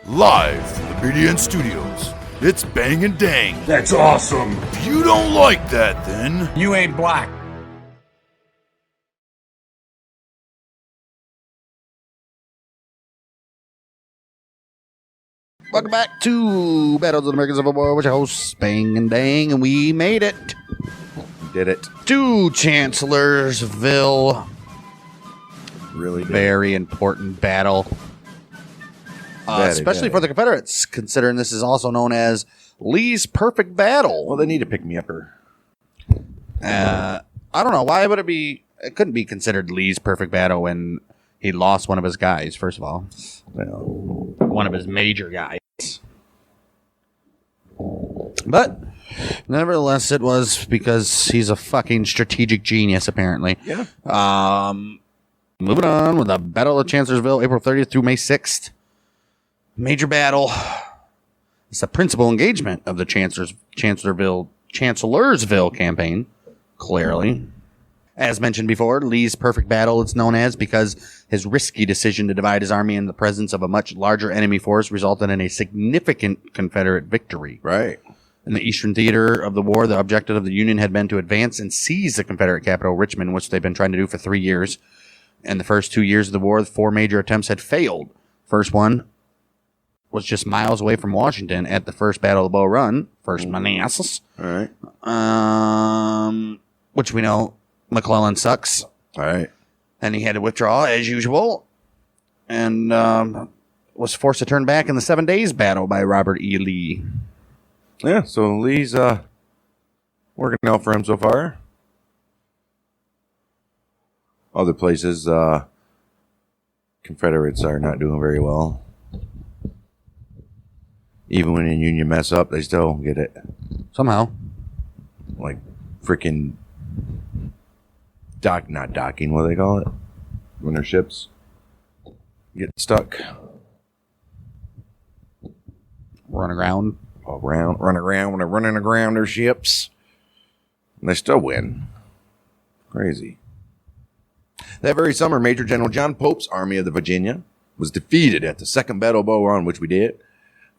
Live from the BDN Studios, it's Bang and Dang. That's awesome. If you don't like that, then You ain't black. Welcome back to Battles of the American Civil War with your hosts, Bang and Dang, and we made it. Did it. To Chancellorsville. Really did. Very important battle. Especially for the Confederates, considering this is also known as Lee's Perfect Battle. Well, they need to pick me up her. I don't know. Why would it be? It couldn't be considered Lee's Perfect Battle when he lost one of his guys, first of all. Well, One of his major guys. But nevertheless, it was because he's a fucking strategic genius, apparently. yeah. Moving on with the Battle of Chancellorsville, April 30th through May 6th. Major battle. It's the principal engagement of the Chancellorsville campaign, clearly. As mentioned before, Lee's perfect battle it's known as because his risky decision to divide his army in the presence of a much larger enemy force resulted in a significant Confederate victory. Right. In the eastern theater of the war, the objective of the Union had been to advance and seize the Confederate capital, Richmond, which they've been trying to do for 3 years. In the first 2 years of the war, 4 major attempts had failed. First one was just miles away from Washington at the first Battle of Bull Run, First Manassas. All right. Which we know McClellan sucks. All right. And he had to withdraw as usual. And was forced to turn back in the 7 Days Battle by Robert E. Lee. Yeah, so Lee's working out for him so far. Other places, Confederates are not doing very well. Even when the Union mess up, they still get it. Somehow. Like freaking not docking, what do they call it? When their ships get stuck. Run around. Run around when they're running aground their ships. And they still win. Crazy. That very summer, Major General John Pope's Army of the Virginia was defeated at the Second Battle of Bull Run, which we did.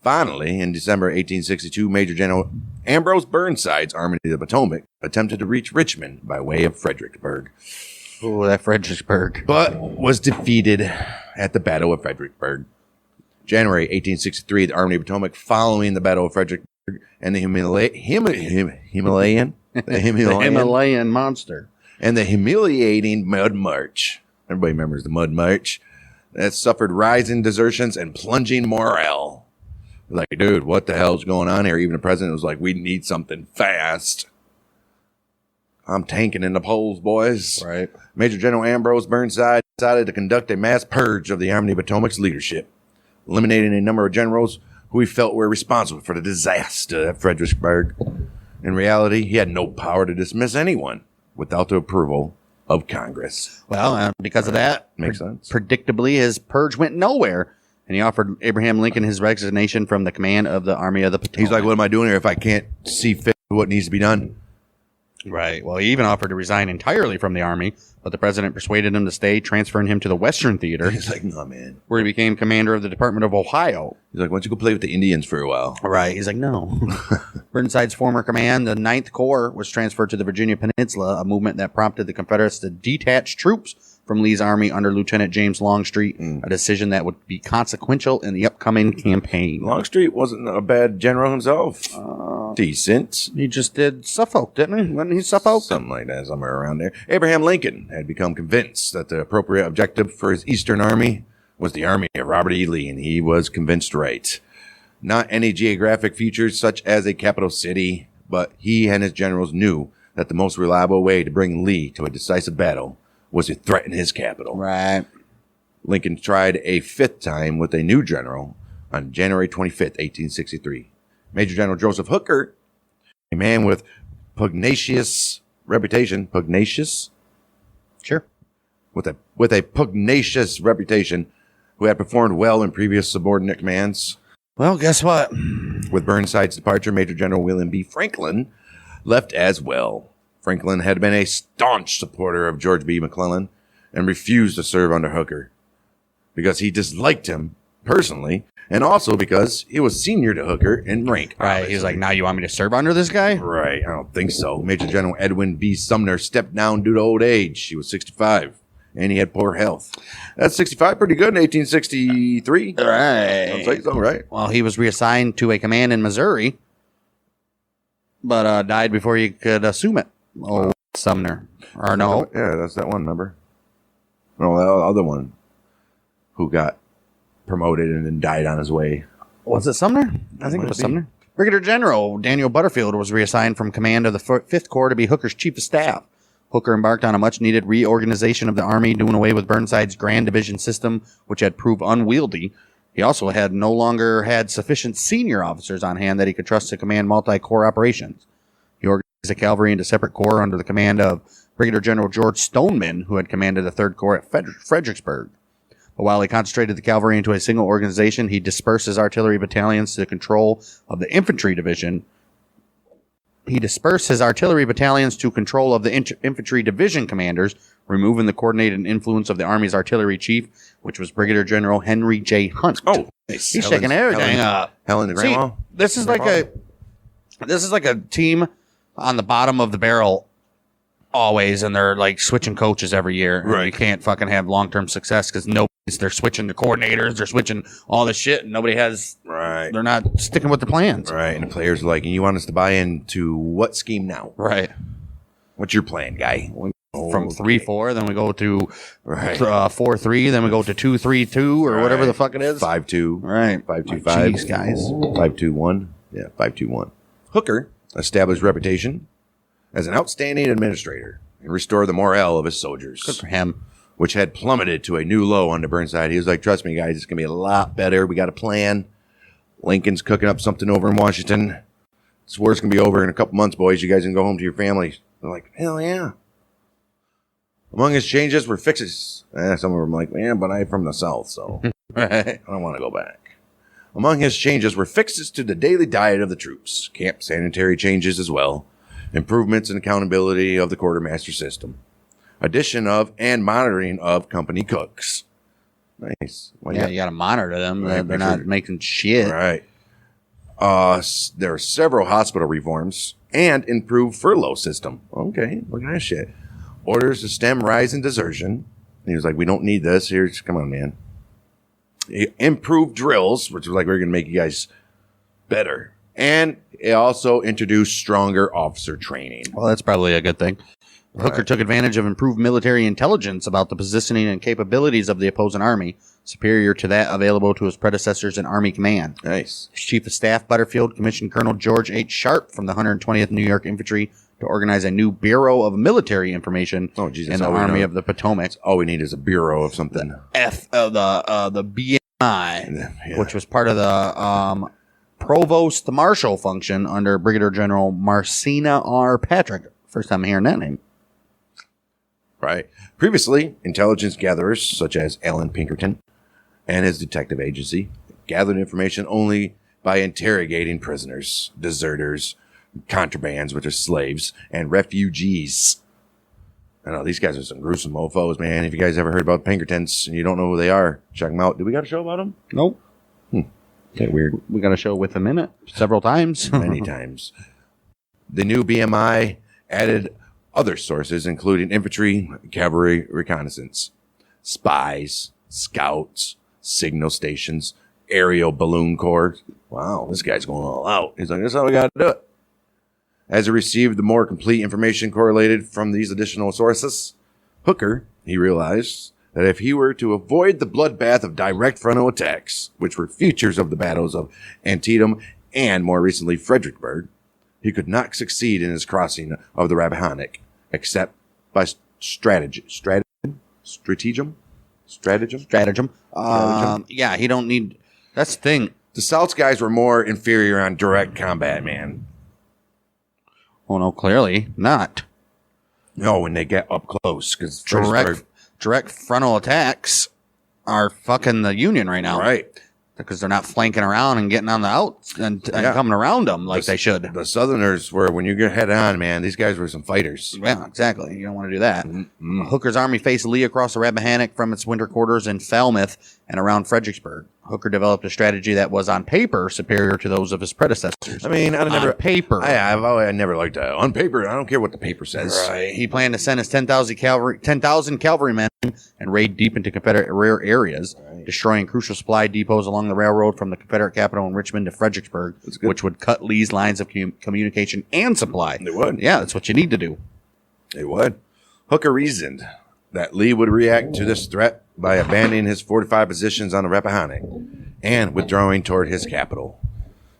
Finally, in December 1862, Major General Ambrose Burnside's Army of the Potomac attempted to reach Richmond by way of Fredericksburg. Oh, that Fredericksburg. But was defeated at the Battle of Fredericksburg. January 1863, the Army of the Potomac, following the Battle of Fredericksburg and the Himalayan monster. And the humiliating Mud March. Everybody remembers the Mud March. That suffered rising desertions and plunging morale. Like, dude, what the hell's going on here? Even the president was like, we need something fast. I'm tanking in the polls, boys. Right. Major General Ambrose Burnside decided to conduct a mass purge of the Army of Potomac's leadership, eliminating a number of generals who he felt were responsible for the disaster at Fredericksburg. In reality, he had no power to dismiss anyone without the approval of Congress. Well, because of that, Makes sense. predictably, his purge went nowhere. And he offered Abraham Lincoln his resignation from the command of the Army of the Potomac. He's like, what am I doing here if I can't see fit what needs to be done? Right. Well, he even offered to resign entirely from the Army, but the president persuaded him to stay, transferring him to the Western Theater, He's like, no, man. where he became commander of the Department of Ohio. He's like, why don't you go play with the Indians for a while? Right. He's like, no. Burnside's former command, the 9th Corps, was transferred to the Virginia Peninsula, a movement that prompted the Confederates to detach troops from Lee's army under Lieutenant James Longstreet, a decision that would be consequential in the upcoming campaign. Longstreet wasn't a bad general himself. Decent. He just did Suffolk, didn't he? Wasn't he Suffolk? Something like that, somewhere around there. Abraham Lincoln had become convinced that the appropriate objective for his Eastern Army was the army of Robert E. Lee, and he was convinced right. Not any geographic features such as a capital city, but he and his generals knew that the most reliable way to bring Lee to a decisive battle was to threaten his capital. Right. Lincoln tried a 5th time with a new general on January 25th, 1863. Major General Joseph Hooker, a man with pugnacious reputation, pugnacious? Sure. With a pugnacious reputation, who had performed well in previous subordinate commands. Well, guess what? With Burnside's departure, Major General William B. Franklin left as well. Franklin had been a staunch supporter of George B. McClellan and refused to serve under Hooker because he disliked him personally And also because he was senior to Hooker in rank. Right. obviously. He's like, now you want me to serve under this guy? Right. I don't think so. Major General Edwin B. Sumner stepped down due to old age. He was 65, and he had poor health. That's 65, pretty good in 1863. Right. I'll say so, right? Well, he was reassigned to a command in Missouri, but died before he could assume it. Oh, Sumner. Or no. Yeah, that's that one, remember? No, that other one who got promoted and then died on his way. Was it Sumner? I think it was Sumner. Brigadier General Daniel Butterfield was reassigned from command of the 5th Corps to be Hooker's chief of staff. Hooker embarked on a much-needed reorganization of the Army, doing away with Burnside's Grand Division system, which had proved unwieldy. He also no longer had sufficient senior officers on hand that he could trust to command multi-corps operations. He organized the cavalry into separate corps under the command of Brigadier General George Stoneman, who had commanded the 3rd Corps at Fredericksburg. But while he concentrated the cavalry into a single organization, he dispersed his artillery battalions to the control of the infantry division. Infantry division commanders, removing the coordinated influence of the Army's artillery chief, which was Brigadier General Henry J. Hunt. Oh, nice. He's shaking everything up. Helen the See, grandma? this is like a team on the bottom of the barrel always, and they're like switching coaches every year. And Right. you can't fucking have long-term success because they're switching the coordinators, they're switching all this shit, and nobody has. Right. They're not sticking with the plans. Right. And the players are like, you want us to buy into what scheme now? Right. What's your plan, guy? From 3-4, then we go to Right. 4-3, then we go to 2-3-2 or whatever the fuck it is. 5-2. Right. 5-2-5. Jeez, guys. 5-2-1. Yeah, 5-2-1. Hooker established reputation as an outstanding administrator and restored the morale of his soldiers. Good for him. Which had plummeted to a new low under Burnside. He was like, trust me, guys, it's going to be a lot better. We got a plan. Lincoln's cooking up something over in Washington. This war's going to be over in a couple months, boys. You guys can go home to your families. They're like, hell yeah. Among his changes were fixes. Some of them like, man, but I'm from the South, so I don't want to go back. Among his changes were fixes to the daily diet of the troops, camp sanitary changes as well, improvements in accountability of the quartermaster system, addition of and monitoring of company cooks. Nice. Well, Yeah, you got to monitor them. Right, They're make not sure- making shit. Right. There are several hospital reforms and improved furlough system. Okay, look at that shit. Orders to stem rise and desertion. And he was like, we don't need this. Here's, come on, man. Improved drills, which was like, we're going to make you guys better. And it also introduced stronger officer training. Well, that's probably a good thing. Hooker Right. took advantage of improved military intelligence about the positioning and capabilities of the opposing army, superior to that available to his predecessors in Army command. Nice. His chief of staff, Butterfield, commissioned Colonel George H. Sharp from the 120th New York Infantry to organize a new Bureau of Military Information Oh, Jesus. in the Army of the Potomac. All we need is a bureau of something. The BMI, Yeah. which was part of the Provost Marshal function under Brigadier General Marcina R. Patrick. First time hearing that name. Right. Previously, intelligence gatherers such as Alan Pinkerton and his detective agency gathered information only by interrogating prisoners, deserters, contrabands, which are slaves, and refugees. I know these guys are some gruesome mofos, man. If you guys ever heard about Pinkertons and you don't know who they are, check them out. Do we got a show about them? Nope. Okay, weird. We got a show with them in it several times. Many times. The new BMI added other sources, including infantry, cavalry, reconnaissance, spies, scouts, signal stations, aerial balloon corps. Wow, this guy's going all out. He's like, that's how we got to do it. As he received the more complete information correlated from these additional sources, Hooker, he realized that if he were to avoid the bloodbath of direct frontal attacks, which were features of the battles of Antietam and more recently Fredericksburg, he could not succeed in his crossing of the Rappahannock, except by stratagem. Yeah, he don't need. That's the thing. The South's guys were more inferior on direct combat, man. Oh no, clearly not. No, when they get up close, because Direct frontal attacks are fucking the Union right now, right? Because they're not flanking around and getting on the outs and coming around them like they should. The Southerners were, when you get head on, man, these guys were some fighters. Yeah, exactly. You don't want to do that. Hooker's army faced Lee across the Rappahannock from its winter quarters in Falmouth and around Fredericksburg. Hooker developed a strategy that was on paper superior to those of his predecessors. I mean, I never On paper. I never liked that. On paper, I don't care what the paper says. Right. He planned to send his 10,000 cavalrymen and raid deep into Confederate rear areas, destroying crucial supply depots along the railroad from the Confederate capital in Richmond to Fredericksburg, which would cut Lee's lines of communication and supply. They would. Yeah, that's what you need to do. They would. Hooker reasoned that Lee would react to this threat by abandoning his fortified positions on the Rappahannock and withdrawing toward his capital.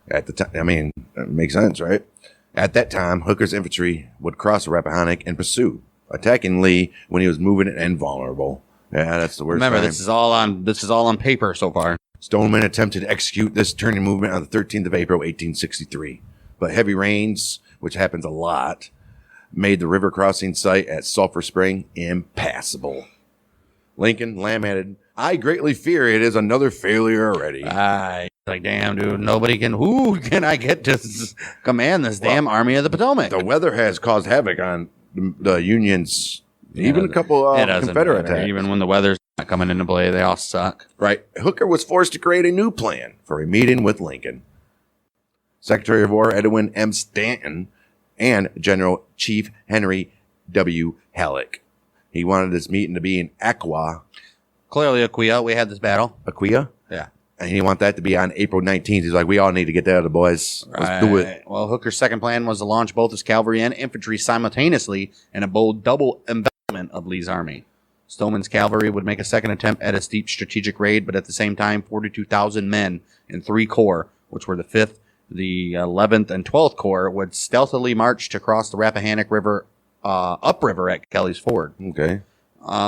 At the time, I mean, that makes sense, right? At that time, Hooker's infantry would cross the Rappahannock and pursue, attacking Lee when he was moving and vulnerable. Yeah, that's the worst. Remember, time. this is all on paper so far. Stoneman attempted to execute this turning movement on the 13th of April, 1863, but heavy rains, which happens a lot, made the river crossing site at Sulphur Spring impassable. Lincoln lamented, "I greatly fear it is another failure already." Like, damn, dude, who can I get to command this damn Army of the Potomac? The weather has caused havoc on the Union's, even a couple Confederate attacks. Even when the weather's not coming into play, they all suck. Right. Hooker was forced to create a new plan for a meeting with Lincoln. Secretary of War Edwin M. Stanton and General Chief Henry W. Halleck. He wanted this meeting to be in Aquia. Clearly, Aquia, we had this battle. Aquia? Yeah. And he wanted that to be on April 19th. He's like, we all need to get that out of the boys. Let's do it. Well, Hooker's second plan was to launch both his cavalry and infantry simultaneously in a bold double envelopment of Lee's army. Stoneman's cavalry would make a second attempt at a steep strategic raid, but at the same time, 42,000 men in 3 corps, which were the 5th, the 11th, and 12th Corps, would stealthily march to cross the Rappahannock River upriver at Kelly's Ford. Okay.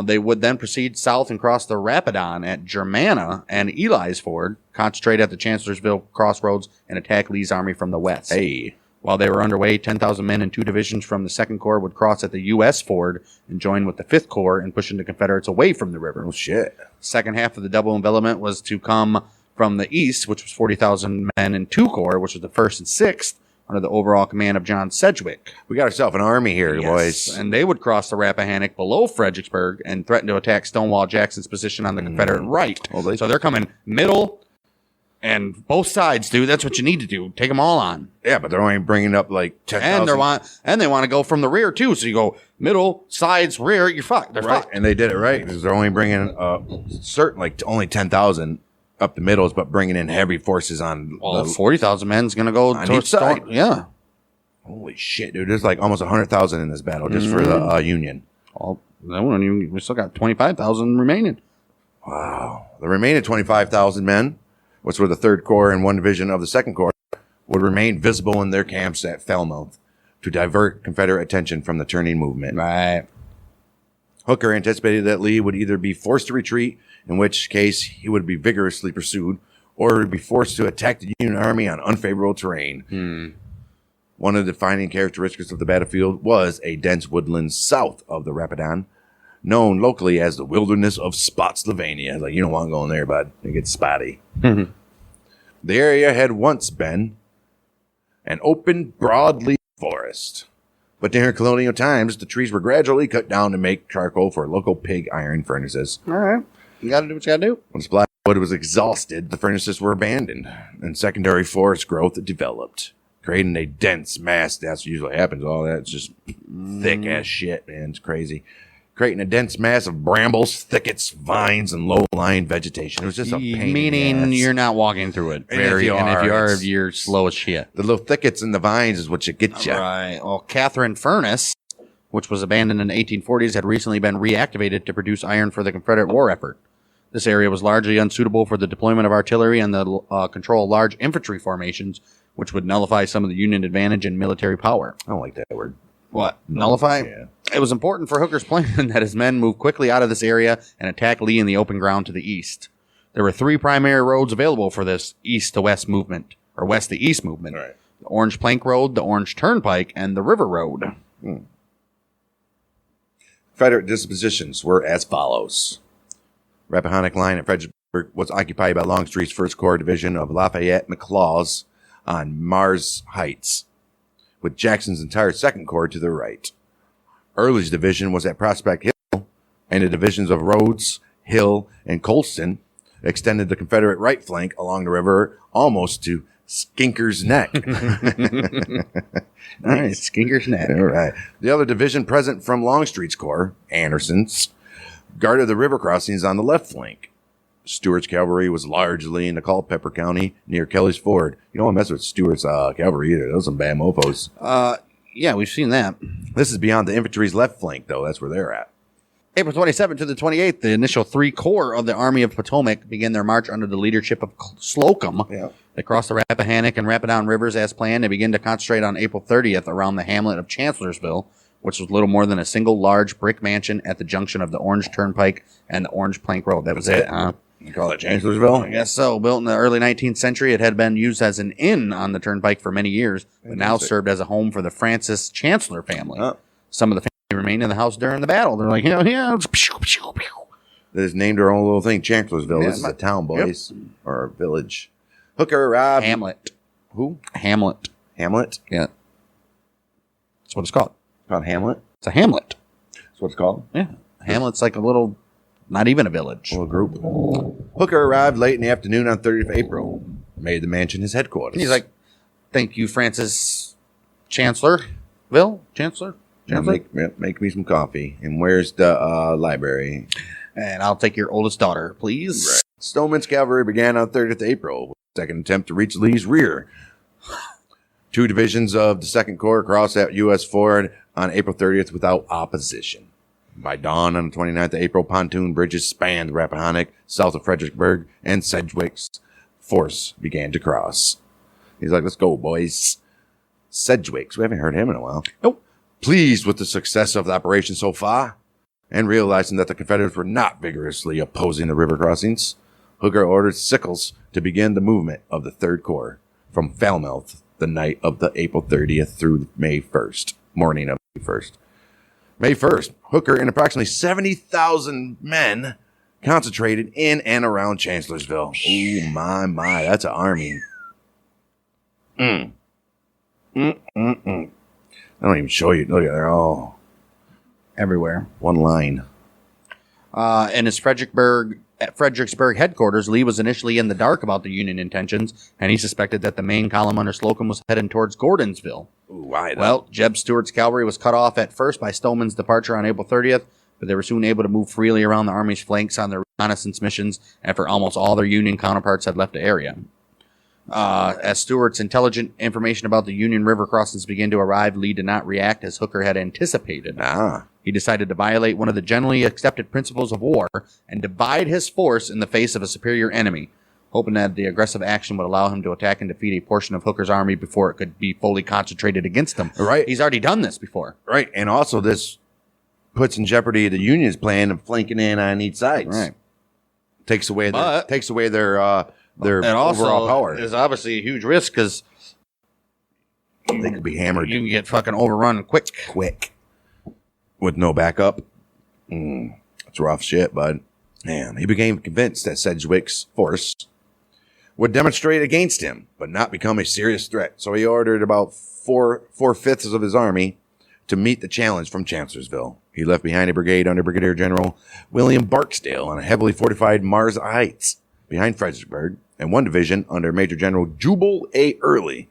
They would then proceed south and cross the Rapidan at Germanna and Eli's Ford, concentrate at the Chancellorsville crossroads, and attack Lee's army from the west. Hey. While they were underway, 10,000 men and 2 divisions from the 2nd Corps would cross at the U.S. Ford and join with the 5th Corps in pushing the Confederates away from the river. Oh, shit. Second half of the double envelopment was to come from the east, which was 40,000 men and 2 corps, which was the 1st and 6th, under the overall command of John Sedgwick. We got ourselves an army here, Yes. boys. And they would cross the Rappahannock below Fredericksburg and threaten to attack Stonewall Jackson's position on the Confederate right. Well, So they're coming middle and both sides, dude. That's what you need to do. Take them all on. Yeah, but they're only bringing up like 10,000. And they want to go from the rear too. So you go middle, sides, rear. You're fucked. They're Right. fucked. And they did it right because they're only bringing certain, like only 10,000 up the middles, but bringing in heavy forces on. Well, 40,000 men's going to go on towards each side. Yeah. Holy shit, dude! There's like almost 100,000 in this battle just for the Union. We still got 25,000 remaining. Wow. The remaining 25,000 men, which were the 3rd Corps and 1 division of the 2nd Corps, would remain visible in their camps at Falmouth to divert Confederate attention from the turning movement. Right. Hooker anticipated that Lee would either be forced to retreat, in which case he would be vigorously pursued, or would be forced to attack the Union Army on unfavorable terrain. One of the defining characteristics of the battlefield was a dense woodland south of the Rapidan, known locally as the Wilderness of Spotsylvania. Like, you don't want to go in there, bud. It gets spotty. The area had once been an open, broadleaf forest. But during colonial times, the trees were gradually cut down to make charcoal for local pig iron furnaces. All right. You got to do what you got to do. When supply of wood was exhausted, the furnaces were abandoned, and secondary forest growth developed, creating a dense mass. That's usually happens. All that's just thick ass shit, man. It's crazy. Creating a dense mass of brambles, thickets, vines, and low-lying vegetation. It was just a pain in the Meaning ass. you're not walking through it. And if you are, you're slow as shit. The little thickets and the vines is what you get you. Right. Well, Catherine Furnace, which was abandoned in the 1840s, had recently been reactivated to produce iron for the Confederate war effort. This area was largely unsuitable for the deployment of artillery and the control of large infantry formations, which would nullify some of the Union advantage in military power. I don't like that word. What? Nullify? Yeah. It was important for Hooker's plan that his men move quickly out of this area and attack Lee in the open ground to the east. There were 3 primary roads available for this east to west movement, or west to east movement. Right. The Orange Plank Road, the Orange Turnpike, and the River Road. Confederate dispositions were as follows. Rappahannock line at Fredericksburg was occupied by Longstreet's 1st Corps Division of Lafayette McLaws on Mars Heights, with Jackson's entire 2nd Corps to the right. Early's division was at Prospect Hill, and the divisions of Rhodes, Hill, and Colston extended the Confederate right flank along the river almost to Skinker's Neck. Nice, Skinker's Neck. All right. The other division present from Longstreet's Corps, Anderson's, guarded the river crossings on the left flank. Stuart's cavalry was largely in the Culpeper County near Kelly's Ford. You don't want to mess with Stuart's cavalry either. Those are some bad mofos. Yeah, we've seen that. This is beyond the infantry's left flank, though. That's where they're at. April 27th to the 28th, the initial 3 corps of the Army of Potomac began their march under the leadership of Slocum. Yeah. They crossed the Rappahannock and Rapidan rivers as planned and began to concentrate on April 30th around the hamlet of Chancellorsville, which was little more than a single large brick mansion at the junction of the Orange Turnpike and the Orange Plank Road. That was it, huh? You call it Chancellorsville? I guess so. Built in the early 19th century, it had been used as an inn on the turnpike for many years, but now served as a home for the Francis Chancellor family. Some of the family remained in the house during the battle. They're like, yeah, it's pew, pew, pew. They just named their own little thing, Chancellorsville. Yeah, this is a town, boys, or a village. Hooker arrived. Hamlet. Who? Hamlet. Hamlet? Yeah. That's what it's called. Called Hamlet? It's a hamlet. That's what it's called? Yeah. Hamlet's like a little, not even a village. Little group. Hooker arrived late in the afternoon on 30th of April. Made the mansion his headquarters. He's like, thank you, Francis Chancellorville? Chancellor? Now make me some coffee. And where's the library? And I'll take your oldest daughter, please. Right. Stoneman's cavalry began on 30th of April, with the second attempt to reach Lee's rear. 2 divisions of the 2nd Corps crossed at U.S. Ford on April 30th without opposition. By dawn on the 29th of April, pontoon bridges spanned the Rappahannock south of Fredericksburg, and Sedgwick's force began to cross. He's like, let's go, boys. Sedgwick's, we haven't heard him in a while. Nope. Pleased with the success of the operation so far, and realizing that the Confederates were not vigorously opposing the river crossings, Hooker ordered Sickles to begin the movement of the 3rd Corps from Falmouth the night of the April 30th through May 1st, morning of May 1st. May 1st, Hooker and approximately 70,000 men concentrated in and around Chancellorsville. Oh, my, that's an army. I don't even show you. Look at they're all Everywhere. one line. In his Fredericksburg headquarters, Lee was initially in the dark about the Union intentions, and he suspected that the main column under Slocum was heading towards Gordonsville. Ooh, why? Well, Jeb Stuart's cavalry was cut off at first by Stoneman's departure on April 30th, but they were soon able to move freely around the Army's flanks on their reconnaissance missions after almost all their Union counterparts had left the area. As Stuart's intelligent information about the Union River crossings began to arrive, Lee did not react as Hooker had anticipated. He decided to violate one of the generally accepted principles of war and divide his force in the face of a superior enemy, hoping that the aggressive action would allow him to attack and defeat a portion of Hooker's army before it could be fully concentrated against him. Right. He's already done this before. Right. And also this puts in jeopardy the Union's plan of flanking in on each side. Right. Takes away their And also, overall power. There's obviously a huge risk because They could be hammered you can get fucking overrun quick. with no backup. That's rough shit, bud. Man, he became convinced that Sedgwick's force would demonstrate against him, but not become a serious threat. So he ordered about four-fifths of his army to meet the challenge from Chancellorsville. He left behind a brigade under Brigadier General William Barksdale on a heavily fortified Mars Heights behind Fredericksburg, and one division under Major General Jubal A. Early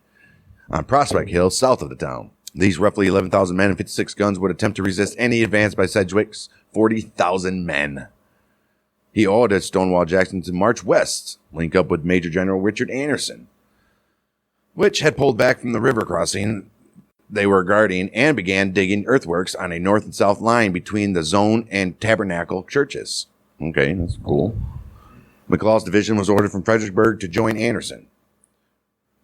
on Prospect Hill south of the town. These roughly 11,000 men and 56 guns would attempt to resist any advance by Sedgwick's 40,000 men. He ordered Stonewall Jackson to march west, link up with Major General Richard Anderson, which had pulled back from the river crossing they were guarding and began digging earthworks on a north and south line between the Zone and Tabernacle churches. Okay, that's cool. McLaw's division was ordered from Fredericksburg to join Anderson.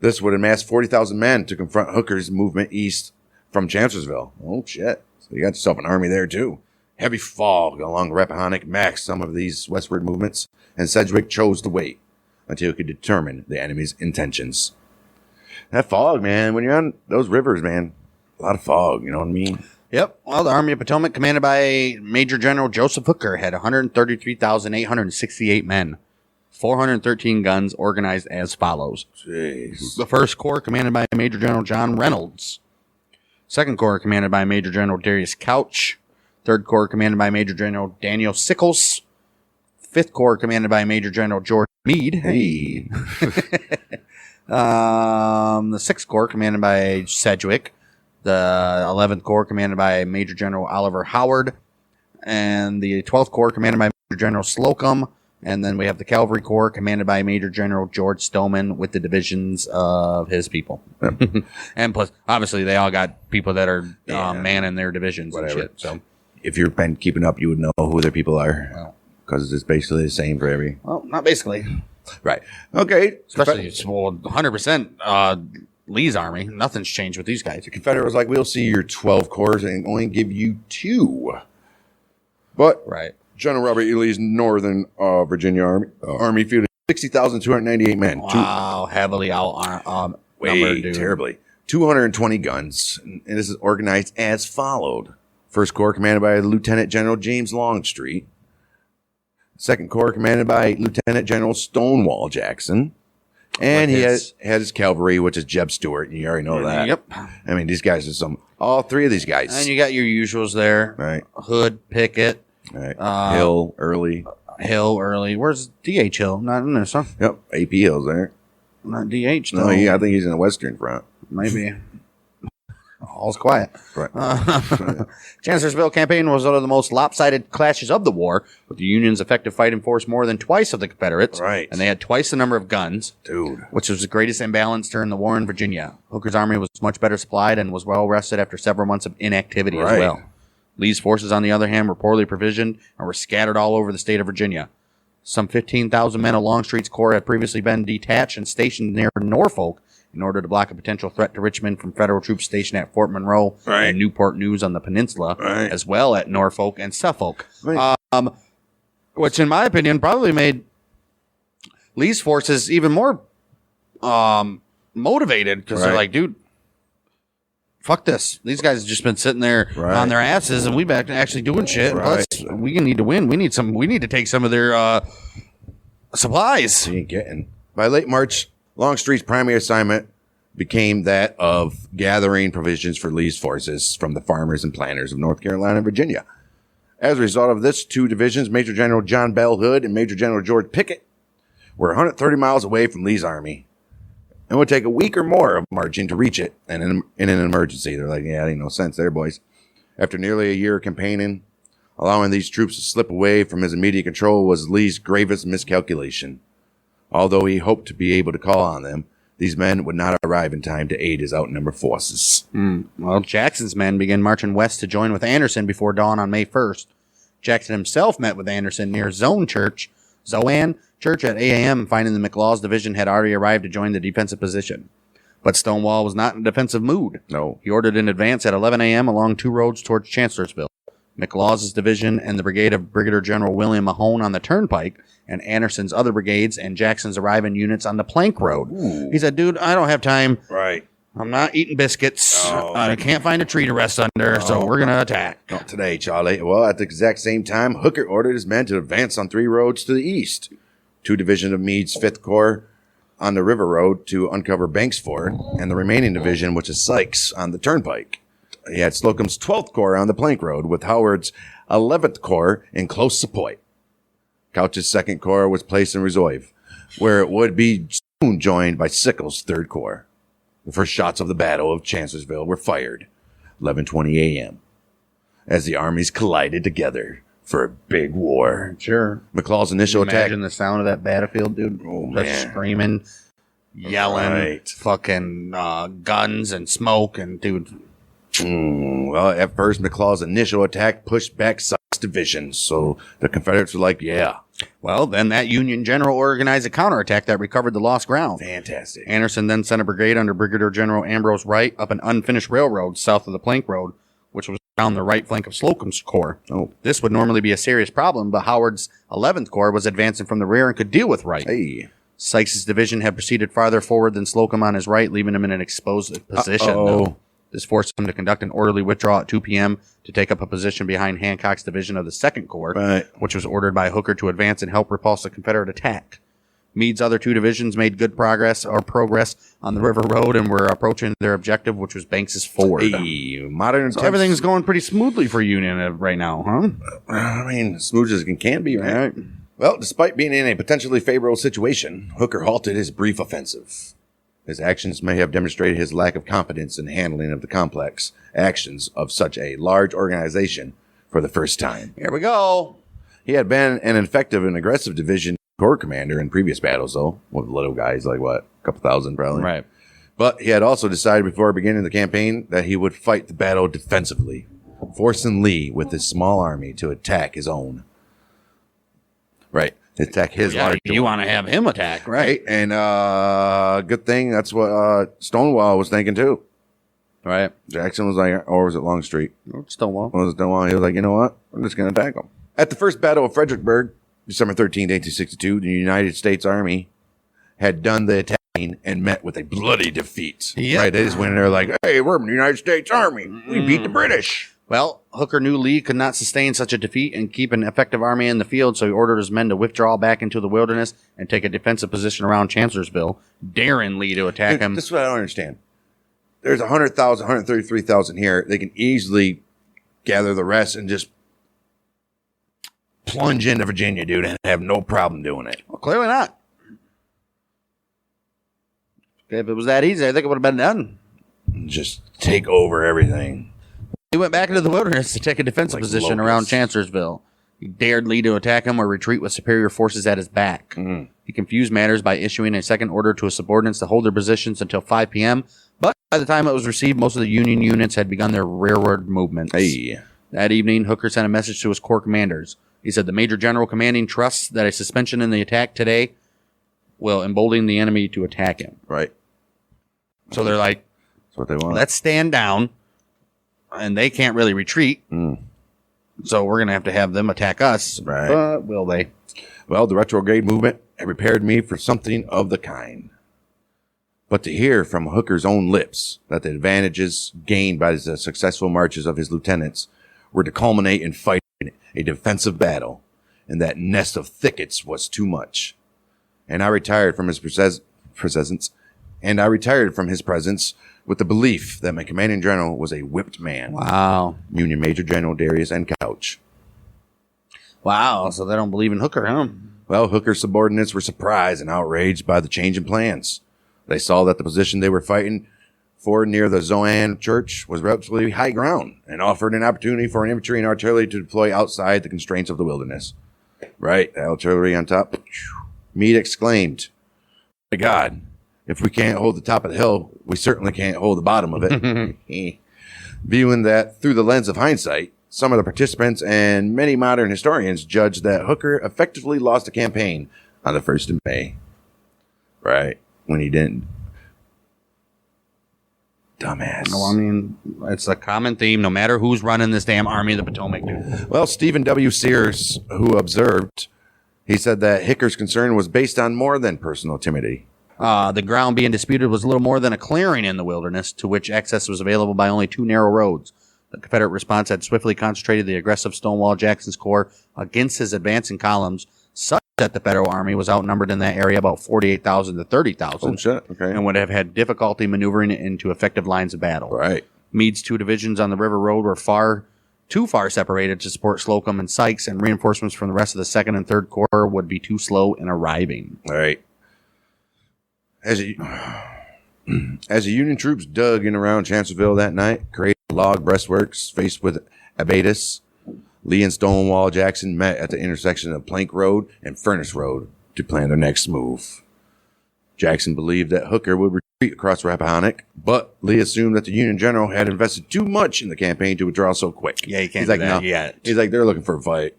This would amass 40,000 men to confront Hooker's movement east from Chancellorsville. Oh, shit. So you got yourself an army there, too. Heavy fog along the Rappahannock maxed some of these westward movements, and Sedgwick chose to wait until he could determine the enemy's intentions. That fog, man, when you're on those rivers, man, a lot of fog, you know what I mean? Yep. Well, the Army of Potomac, commanded by Major General Joseph Hooker, had 133,868 men, 413 guns, organized as follows. Jeez. The 1st Corps, commanded by Major General John Reynolds. 2nd Corps, commanded by Major General Darius Couch. 3rd Corps, commanded by Major General Daniel Sickles. 5th Corps commanded by Major General George Meade. Hey. The 6th Corps commanded by Sedgwick. The 11th Corps commanded by Major General Oliver Howard. And the 12th Corps commanded by Major General Slocum. And then we have the Cavalry Corps commanded by Major General George Stoneman with the divisions of his people. Yep. And plus, obviously, they all got people that are manning their divisions and shit. So, if you've been keeping up, you would know who their people are. Because it's basically the same for every... Well, not basically. Right. Okay. Especially, 100% Lee's army. Nothing's changed with these guys. The Confederate was like, we'll see your 12 corps and only give you 2. But General Robert E. Lee's Northern Virginia Army fielded 60,298 men. Wow, heavily outnumbered, dude. Terribly. 220 guns. And this is organized as followed. 1st Corps commanded by Lieutenant General James Longstreet. 2nd Corps commanded by Lieutenant General Stonewall Jackson. And he has his cavalry, which is Jeb Stuart. You already know that. Yep. I mean, these guys are all 3 of these guys. And you got your usuals there. Right. Hood, Pickett. Right. Hill, Early. Where's D.H. Hill? Not in this, huh? Yep. A.P. Hill's there. Not D.H. though. No, I think he's in the Western Front. Maybe. All's quiet. Right. Chancellorsville campaign was one of the most lopsided clashes of the war, with the Union's effective fighting force more than twice of the Confederates. Right. And they had twice the number of guns. Dude. Which was the greatest imbalance during the war in Virginia. Hooker's army was much better supplied and was well rested after several months of inactivity as well. Lee's forces, on the other hand, were poorly provisioned and were scattered all over the state of Virginia. Some 15,000 men of Longstreet's corps had previously been detached and stationed near Norfolk in order to block a potential threat to Richmond from federal troops stationed at Fort Monroe and Newport News on the peninsula, as well at Norfolk and Suffolk. Which, in my opinion, probably made Lee's forces even more motivated because they're like, dude, fuck this. These guys have just been sitting there on their asses, and we've been actually doing shit. We need to win. We need to take some of their supplies. He ain't getting. By late March, Longstreet's primary assignment became that of gathering provisions for Lee's forces from the farmers and planters of North Carolina and Virginia. As a result of this, 2 divisions, Major General John Bell Hood and Major General George Pickett, were 130 miles away from Lee's army. It would take a week or more of marching to reach it, and in an emergency. They're like, yeah, ain't no sense there, boys. After nearly a year of campaigning, allowing these troops to slip away from his immediate control was Lee's gravest miscalculation. Although he hoped to be able to call on them, these men would not arrive in time to aid his outnumbered forces. Well, Jackson's men began marching west to join with Anderson before dawn on May 1st. Jackson himself met with Anderson near Zoan Church at 8 a.m., finding the McLaws division had already arrived to join the defensive position. But Stonewall was not in a defensive mood. No. He ordered an advance at 11 a.m. along 2 roads towards Chancellorsville. McLaws' division and the brigade of Brigadier General William Mahone on the Turnpike, and Anderson's other brigades and Jackson's arriving units on the Plank Road. Ooh. He said, dude, I don't have time. Right. I'm not eating biscuits. I can't find a tree to rest under, so we're going to attack. Not today, Charlie. Well, at the exact same time, Hooker ordered his men to advance on 3 roads to the east. 2 divisions of Meade's 5th Corps on the River Road to uncover Banks Ford, and the remaining division, which is Sykes, on the Turnpike. He had Slocum's 12th Corps on the Plank Road, with Howard's 11th Corps in close support. Couch's 2nd Corps was placed in reserve, where it would be soon joined by Sickles' 3rd Corps. The first shots of the Battle of Chancellorsville were fired 11:20 a.m. as the armies collided together for a big war. Sure. McLaws' initial attack. Imagine the sound of that battlefield, dude. Oh, Just man. screaming, yelling, fucking guns and smoke, and dude. Well, at first, McLaws' initial attack pushed back Sykes' division, so the Confederates were like, yeah. Well, then that Union general organized a counterattack that recovered the lost ground. Fantastic. Anderson then sent a brigade under Brigadier General Ambrose Wright up an unfinished railroad south of the Plank Road, which was on the right flank of Slocum's Corps. This would normally be a serious problem, but Howard's 11th Corps was advancing from the rear and could deal with Wright. Hey. Sykes' division had proceeded farther forward than Slocum on his right, leaving him in an exposed position. Though. This forced him to conduct an orderly withdrawal at 2 p.m. to take up a position behind Hancock's division of the 2nd Corps, which was ordered by Hooker to advance and help repulse the Confederate attack. Meade's other 2 divisions made good progress on the River Road and were approaching their objective, which was Banks's Ford. Hey, modern so everything's going pretty smoothly for Union right now, huh? I mean, smooth as it can be, right? Well, despite being in a potentially favorable situation, Hooker halted his brief offensive. His actions may have demonstrated his lack of confidence in handling of the complex actions of such a large organization for the first time. Here we go. He had been an effective and aggressive division corps commander in previous battles, though, with little guys like, what, a couple thousand probably? Right. But he had also decided before beginning the campaign that he would fight the battle defensively, forcing Lee with his small army to attack his own. Right. Attack his large You want to have him attack, right? And good thing that's what Stonewall was thinking too. Right. Jackson was like, or was it Longstreet? Stonewall. Was it Stonewall? He was like, you know what? I'm just going to attack him. At the First Battle of Fredericksburg, December 13, 1862, the United States Army had done the attacking and met with a bloody defeat. Yep. Right. They just went in there like, hey, we're the United States Army. We beat the British. Well, Hooker knew Lee could not sustain such a defeat and keep an effective army in the field, so he ordered his men to withdraw back into the wilderness and take a defensive position around Chancellorsville, daring Lee to attack him. This is what I don't understand. There's 100,000, 133,000 here. They can easily gather the rest and just plunge into Virginia, dude, and have no problem doing it. Well, clearly not. If it was that easy, I think it would have been done. Just take over everything. He went back into the wilderness to take a defensive position around Chancellorsville. He dared Lee to attack him or retreat with superior forces at his back. Mm-hmm. He confused matters by issuing a second order to his subordinates to hold their positions until 5 p.m., but by the time it was received, most of the Union units had begun their rearward movements. Hey. That evening, Hooker sent a message to his corps commanders. He said, the Major General commanding trusts that a suspension in the attack today will embolden the enemy to attack him. Right. So they're like, That's what they want. let's stand down, and they can't really retreat. So we're going to have them attack us. Right. But will they? Well, the retrograde movement had prepared me for something of the kind. But to hear from Hooker's own lips that the advantages gained by the successful marches of his lieutenants were to culminate in fighting a defensive battle, and that nest of thickets was too much. And I retired from his presence with the belief that my commanding general was a whipped man. Wow. Union Major General Darius N. Couch. Wow. So they don't believe in Hooker, huh? Well, Hooker's subordinates were surprised and outraged by the change in plans. They saw that the position they were fighting for near the Zoan Church was relatively high ground and offered an opportunity for infantry and artillery to deploy outside the constraints of the wilderness. Right, the artillery on top. Meade exclaimed, my God, if we can't hold the top of the hill, we certainly can't hold the bottom of it. Viewing that through the lens of hindsight, some of the participants and many modern historians judged that Hooker effectively lost the campaign on the 1st of May. Right, when he didn't. Dumbass. No, I mean, it's a common theme, no matter who's running this damn Army of the Potomac, dude. Well, Stephen W. Sears, who observed, he said that Hooker's concern was based on more than personal timidity. The ground being disputed was little more than a clearing in the wilderness, to which access was available by only 2 narrow roads. The Confederate response had swiftly concentrated the aggressive Stonewall Jackson's corps against his advancing columns, such that the Federal Army was outnumbered in that area about 48,000 to 30,000. Oh, shit. Okay. And would have had difficulty maneuvering it into effective lines of battle. Right. Meade's 2 divisions on the River Road were too far separated to support Slocum and Sykes, and reinforcements from the rest of the 2nd and 3rd Corps would be too slow in arriving. All right. As the Union troops dug in around Chancellorsville that night, created log breastworks faced with abatis, Lee and Stonewall Jackson met at the intersection of Plank Road and Furnace Road to plan their next move. Jackson believed that Hooker would retreat across Rappahannock, but Lee assumed that the Union general had invested too much in the campaign to withdraw so quick. Yeah, you can't He's do like, that no. yet. He's like, they're looking for a fight.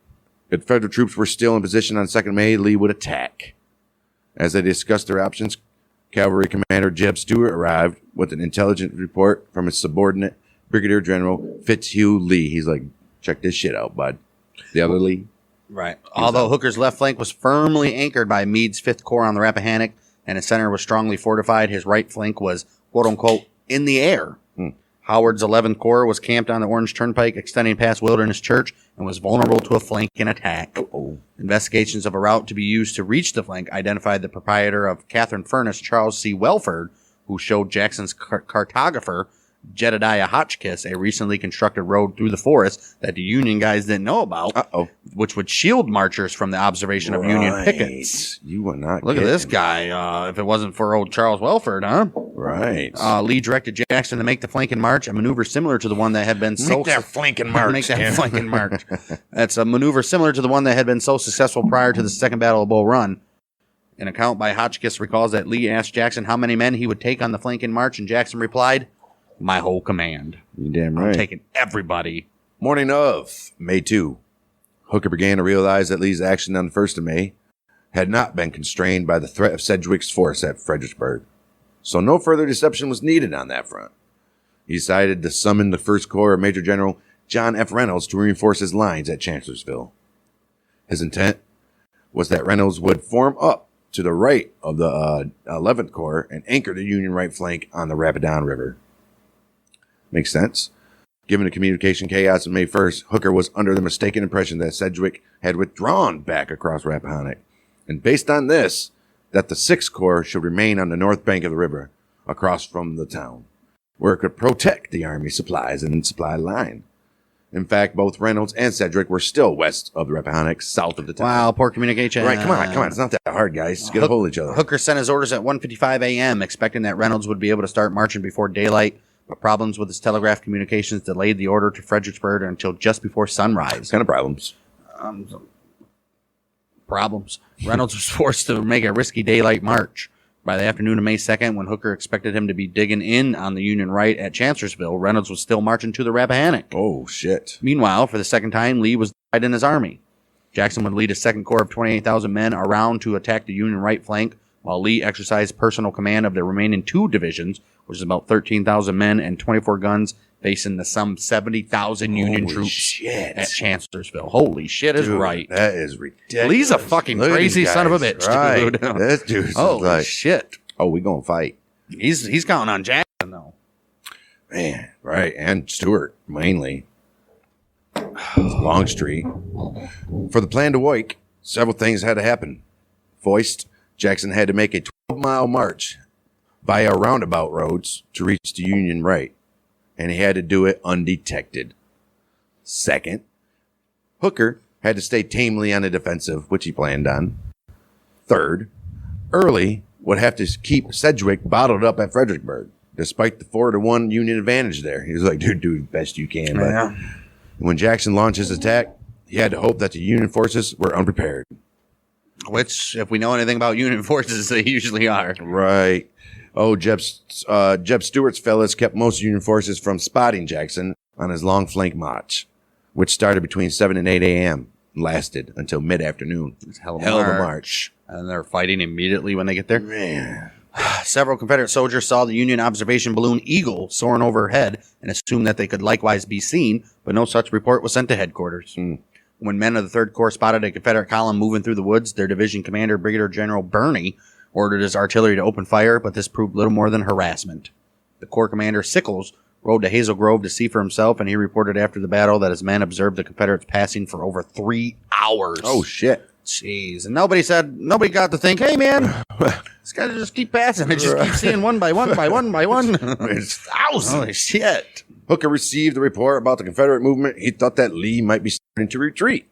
If Federal troops were still in position on 2nd May, Lee would attack. As they discussed their options, Cavalry Commander Jeb Stuart arrived with an intelligence report from his subordinate, Brigadier General Fitzhugh Lee. He's like, check this shit out, bud. The other Lee. Right. Although Hooker's left flank was firmly anchored by Meade's 5th Corps on the Rappahannock, and his center was strongly fortified, his right flank was, quote-unquote, in the air. Howard's 11th Corps was camped on the Orange Turnpike extending past Wilderness Church and was vulnerable to a flanking attack. Investigations of a route to be used to reach the flank identified the proprietor of Catherine Furnace, Charles C. Welford, who showed Jackson's cartographer Jedediah Hotchkiss, a recently constructed road through the forest that the Union guys didn't know about, which would shield marchers from the observation of Union pickets. You were not Look at this guy. If it wasn't for old Charles Welford, huh? Right. Lee directed Jackson to make the flanking march, a maneuver similar to the one that had been Make that flanking march. Make that flanking march. That's a maneuver similar to the one that had been so successful prior to the Second Battle of Bull Run. An account by Hotchkiss recalls that Lee asked Jackson how many men he would take on the flanking march, and Jackson replied, "My whole command. You damn right. I'm taking everybody." Morning of May 2, Hooker began to realize that Lee's action on the 1st of May had not been constrained by the threat of Sedgwick's force at Fredericksburg, so no further deception was needed on that front. He decided to summon the 1st Corps of Major General John F. Reynolds to reinforce his lines at Chancellorsville. His intent was that Reynolds would form up to the right of the 11th Corps and anchor the Union right flank on the Rapidan River. Makes sense. Given the communication chaos of May 1st, Hooker was under the mistaken impression that Sedgwick had withdrawn back across Rappahannock, and based on this, that the 6th Corps should remain on the north bank of the river, across from the town, where it could protect the Army supplies and supply line. In fact, both Reynolds and Sedgwick were still west of the Rappahannock, south of the town. Wow, poor communication. Right, come on. It's not that hard, guys. Just get a hold of each other. Hooker sent his orders at 1:55 a.m., expecting that Reynolds would be able to start marching before daylight, but problems with his telegraph communications delayed the order to Fredericksburg until just before sunrise. What kind of problems? Problems. Reynolds was forced to make a risky daylight march. By the afternoon of May 2nd, when Hooker expected him to be digging in on the Union right at Chancellorsville, Reynolds was still marching to the Rappahannock. Oh, shit. Meanwhile, for the second time, Lee was divided in his army. Jackson would lead a 2nd Corps of 28,000 men around to attack the Union right flank, while Lee exercised personal command of the remaining 2 divisions, which is about 13,000 men and 24 guns, facing the some 70,000 Union troops at Chancellorsville. Holy shit is right. That is ridiculous. Lee's a fucking crazy son of a bitch, right. dude. This dude's Holy like, shit. oh, we gonna fight. He's counting on Jackson, though. Man, right. And Stewart, mainly. Longstreet. For the plan to work, several things had to happen. First, Jackson had to make a 12-mile march via roundabout roads to reach the Union right, and he had to do it undetected. Second, Hooker had to stay tamely on the defensive, which he planned on. Third, Early would have to keep Sedgwick bottled up at Fredericksburg, despite the 4-1 Union advantage there. He was like, dude, do the best you can. But when Jackson launched his attack, he had to hope that the Union forces were unprepared. Which, if we know anything about Union forces, they usually are. Right. Oh, Jeb Stuart's fellas kept most Union forces from spotting Jackson on his long flank march, which started between 7 and 8 a.m. and lasted until mid-afternoon. Hell of a march. And they're fighting immediately when they get there. Man. Several Confederate soldiers saw the Union observation balloon Eagle soaring overhead and assumed that they could likewise be seen, but no such report was sent to headquarters. When men of the 3rd Corps spotted a Confederate column moving through the woods, their division commander, Brigadier General Birney, ordered his artillery to open fire, but this proved little more than harassment. The Corps commander, Sickles, rode to Hazel Grove to see for himself, and he reported after the battle that his men observed the Confederates passing for over 3 hours. Oh, shit. Jeez. And nobody got to think, hey, man, this guy just keep passing. I just keep seeing one by one. It's thousands. Holy shit. Hooker received the report about the Confederate movement. He thought that Lee might be starting to retreat,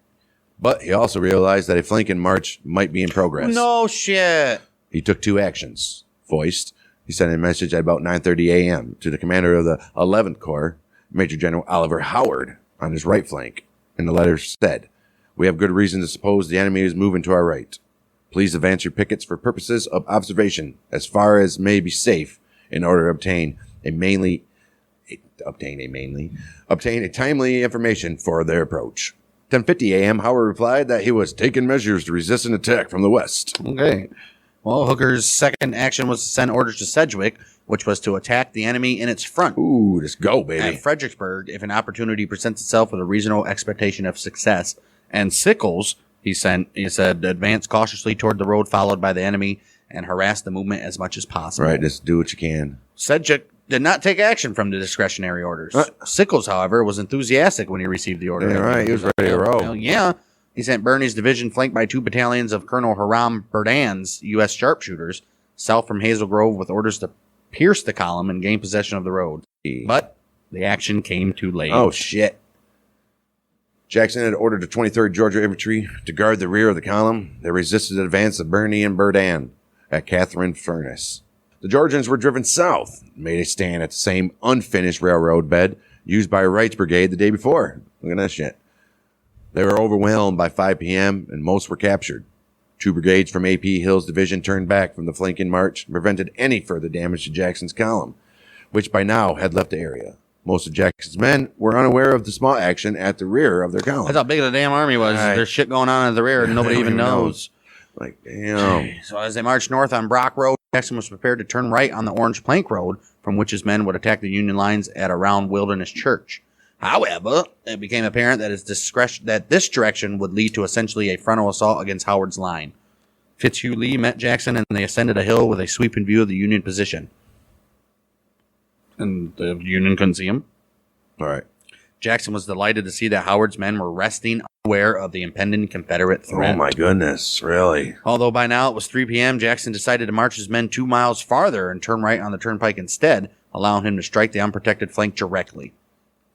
but he also realized that a flanking march might be in progress. No shit. He took 2 actions. First, he sent a message at about 9:30 a.m. to the commander of the 11th Corps, Major General Oliver Howard, on his right flank. And the letter said, "We have good reason to suppose the enemy is moving to our right. Please advance your pickets for purposes of observation as far as may be safe in order to obtain timely information for their approach." 10:50 a.m., Howard replied that he was taking measures to resist an attack from the west. Okay. Well, Hooker's second action was to send orders to Sedgwick, which was to attack the enemy in its front. Ooh, let's go, baby. At Fredericksburg, if an opportunity presents itself with a reasonable expectation of success. And Sickles, he said, advance cautiously toward the road followed by the enemy and harass the movement as much as possible. Right, just do what you can. Sedgwick did not take action from the discretionary orders. Sickles, however, was enthusiastic when he received the order. Yeah, right, he was ready to roll. Well, yeah. He sent Birney's division, flanked by 2 battalions of Colonel Hiram Berdan's U.S. sharpshooters, south from Hazel Grove with orders to pierce the column and gain possession of the road. But the action came too late. Oh, shit. Jackson had ordered the 23rd Georgia Infantry to guard the rear of the column. They resisted the advance of Birney and Berdan at Catherine Furnace. The Georgians were driven south, made a stand at the same unfinished railroad bed used by Wright's brigade the day before. Look at that shit. They were overwhelmed by 5 p.m., and most were captured. 2 brigades from A.P. Hill's division turned back from the flanking march and prevented any further damage to Jackson's column, which by now had left the area. Most of Jackson's men were unaware of the small action at the rear of their column. That's how big the damn army was. Right. There's shit going on at the rear and nobody even knows. Like, damn. So as they marched north on Brock Road, Jackson was prepared to turn right on the Orange Plank Road, from which his men would attack the Union lines at around Wilderness Church. However, it became apparent that this direction would lead to essentially a frontal assault against Howard's line. Fitzhugh Lee met Jackson, and they ascended a hill with a sweeping view of the Union position. And the Union couldn't see him. All right. Jackson was delighted to see that Howard's men were resting, unaware of the impending Confederate threat. Oh, my goodness. Really? Although by now it was 3 p.m., Jackson decided to march his men 2 miles farther and turn right on the turnpike instead, allowing him to strike the unprotected flank directly.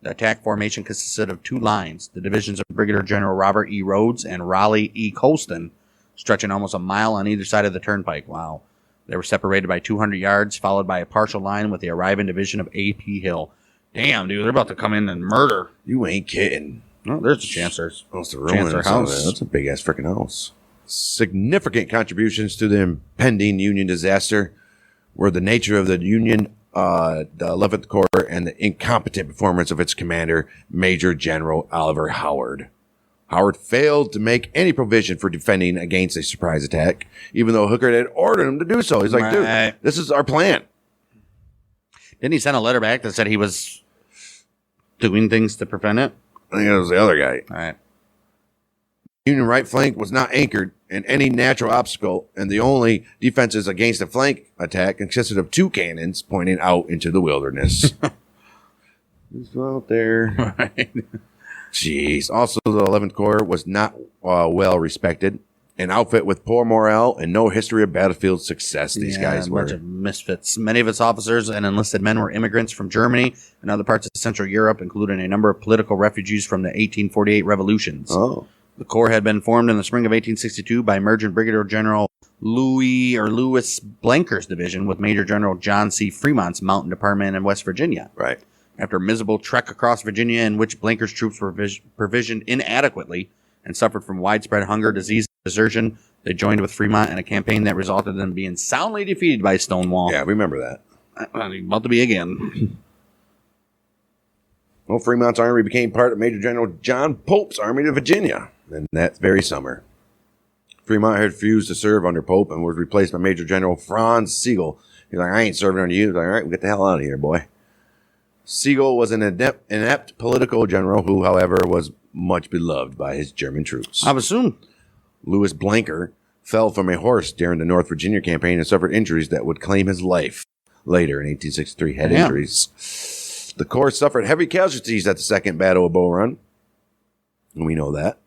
The attack formation consisted of 2 lines, the divisions of Brigadier General Robert E. Rhodes and Raleigh E. Colston, stretching almost a mile on either side of the turnpike. Wow. They were separated by 200 yards, followed by a partial line with the arriving division of A.P. Hill. Damn, dude, they're about to come in and murder. You ain't kidding. Oh, there's the Chancellor's. That's the ruins Chancellor house. That's a big-ass freaking house. Significant contributions to the impending Union disaster were the nature of the Union, the 11th Corps, and the incompetent performance of its commander, Major General Oliver Howard. Howard failed to make any provision for defending against a surprise attack, even though Hooker had ordered him to do so. He's like, dude, this is our plan. Didn't he send a letter back that said he was doing things to prevent it? I think it was the other guy. All right. Union right flank was not anchored in any natural obstacle, and the only defenses against a flank attack consisted of 2 cannons pointing out into the wilderness. He's out there. Right. Jeez. Also, the 11th Corps was not well respected. An outfit with poor morale and no history of battlefield success, these guys were. A bunch of misfits. Many of its officers and enlisted men were immigrants from Germany and other parts of Central Europe, including a number of political refugees from the 1848 revolutions. Oh. The Corps had been formed in the spring of 1862 by Emergent Brigadier General Louis Blanker's division with Major General John C. Fremont's Mountain Department in West Virginia. Right. After a miserable trek across Virginia in which Blanker's troops were provisioned inadequately and suffered from widespread hunger, disease, and desertion, they joined with Fremont in a campaign that resulted in them being soundly defeated by Stonewall. Yeah, remember that. About to be again. Well, Fremont's army became part of Major General John Pope's army to Virginia in that very summer. Fremont had refused to serve under Pope and was replaced by Major General Franz Sigel. He's like, I ain't serving under you. He's like, all right, we'll get the hell out of here, boy. Sigel was an inept political general who, however, was much beloved by his German troops. I would assume. Louis Blanker fell from a horse during the North Virginia campaign and suffered injuries that would claim his life later in 1863. Head injuries. The Corps suffered heavy casualties at the Second Battle of Bull Run. We know that.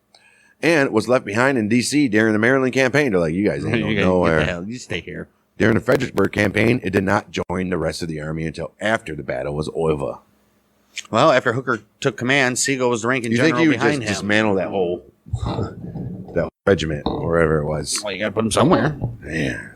And was left behind in D.C. during the Maryland campaign. They're like, you guys ain't going nowhere. Get the hell, you stay here. During the Fredericksburg campaign, it did not join the rest of the army until after the battle was over. Well, after Hooker took command, Sigel was the ranking general behind him. You think he would just dismantle that whole regiment, or wherever it was? Well, you got to put him somewhere. Man.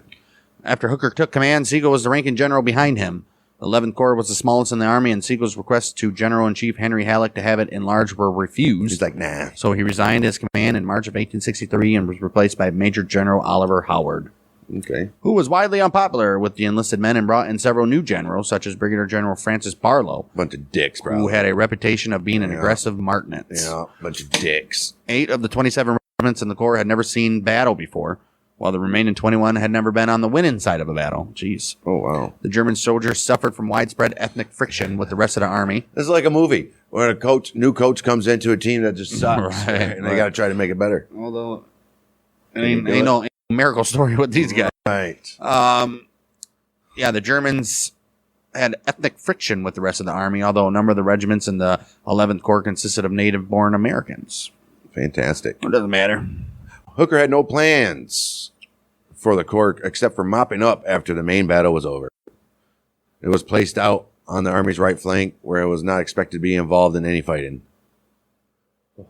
After Hooker took command, Sigel was the ranking general behind him. The 11th Corps was the smallest in the army, and Sigel's requests to General-in-Chief Henry Halleck to have it enlarged were refused. He's like, nah. So he resigned his command in March of 1863 and was replaced by Major General Oliver Howard. Okay. Who was widely unpopular with the enlisted men and brought in several new generals, such as Brigadier General Francis Barlow. Bunch of dicks, bro. Who had a reputation of being an aggressive martinet. Yeah, bunch of dicks. 8 of the 27 regiments in the Corps had never seen battle before, while the remaining 21 had never been on the winning side of a battle. Jeez. Oh, wow. The German soldiers suffered from widespread ethnic friction with the rest of the army. This is like a movie where a new coach comes into a team that just sucks, and they got to try to make it better. Although, ain't no miracle story with these guys. Right. Yeah, the Germans had ethnic friction with the rest of the army, although a number of the regiments in the 11th Corps consisted of native-born Americans. Fantastic. It doesn't matter. Hooker had no plans for the Corps except for mopping up after the main battle was over. It was placed out on the Army's right flank where it was not expected to be involved in any fighting.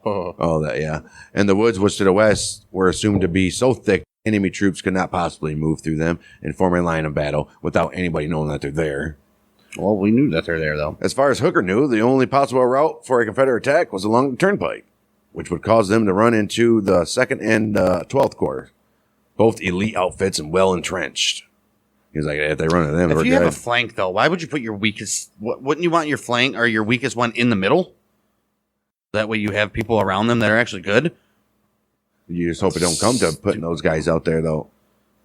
Yeah. And the woods which to the west were assumed to be so thick enemy troops could not possibly move through them and form a line of battle without anybody knowing that they're there. Well, we knew that they're there, though. As far as Hooker knew, the only possible route for a Confederate attack was along the turnpike, which would cause them to run into the 2nd and 12th Corps, both elite outfits and well entrenched. He's like, if they run into them, if we're you good. have a flank, though, why would you put your weakest? Wouldn't you want your flank or your weakest one in the middle? That way, you have people around them that are actually good. You just hope it don't come to putting those guys out there, though.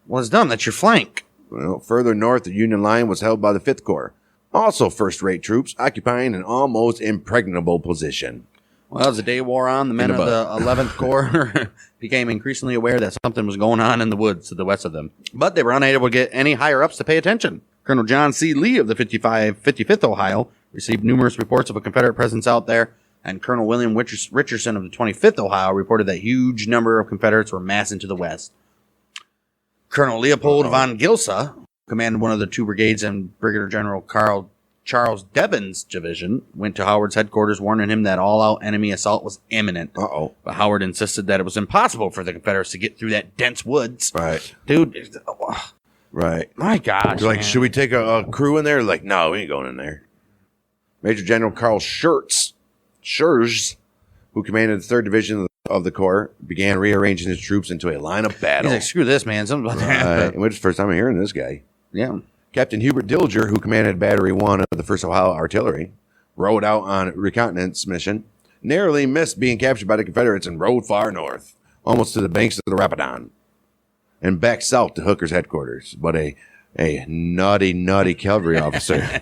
Well, it's done. That's your flank. Well, further north, the Union line was held by the 5th Corps, also first-rate troops occupying an almost impregnable position. Well, as the day wore on, the men of the 11th Corps became increasingly aware that something was going on in the woods to the west of them. But they were unable to get any higher-ups to pay attention. Colonel John C. Lee of the 55th Ohio received numerous reports of a Confederate presence out there, and Colonel William Richardson of the 25th Ohio reported that huge number of Confederates were massing to the west. Colonel Leopold von Gilsa, who commanded one of the 2 brigades, and Brigadier General Charles Devon's division went to Howard's headquarters, warning him that all-out enemy assault was imminent. But Howard insisted that it was impossible for the Confederates to get through that dense woods. Right. Dude. Right. My gosh. Like, should we take a crew in there? Like, no, we ain't going in there. Major General Carl Schurz, who commanded the 3rd Division of the Corps, began rearranging his troops into a line of battle. He's like, screw this, man. Something about that. Which is the first time I'm hearing this guy. Yeah. Captain Hubert Dilger, who commanded Battery 1 of the 1st Ohio Artillery, rode out on a reconnaissance mission, narrowly missed being captured by the Confederates and rode far north, almost to the banks of the Rapidan, and back south to Hooker's headquarters. But a naughty cavalry officer.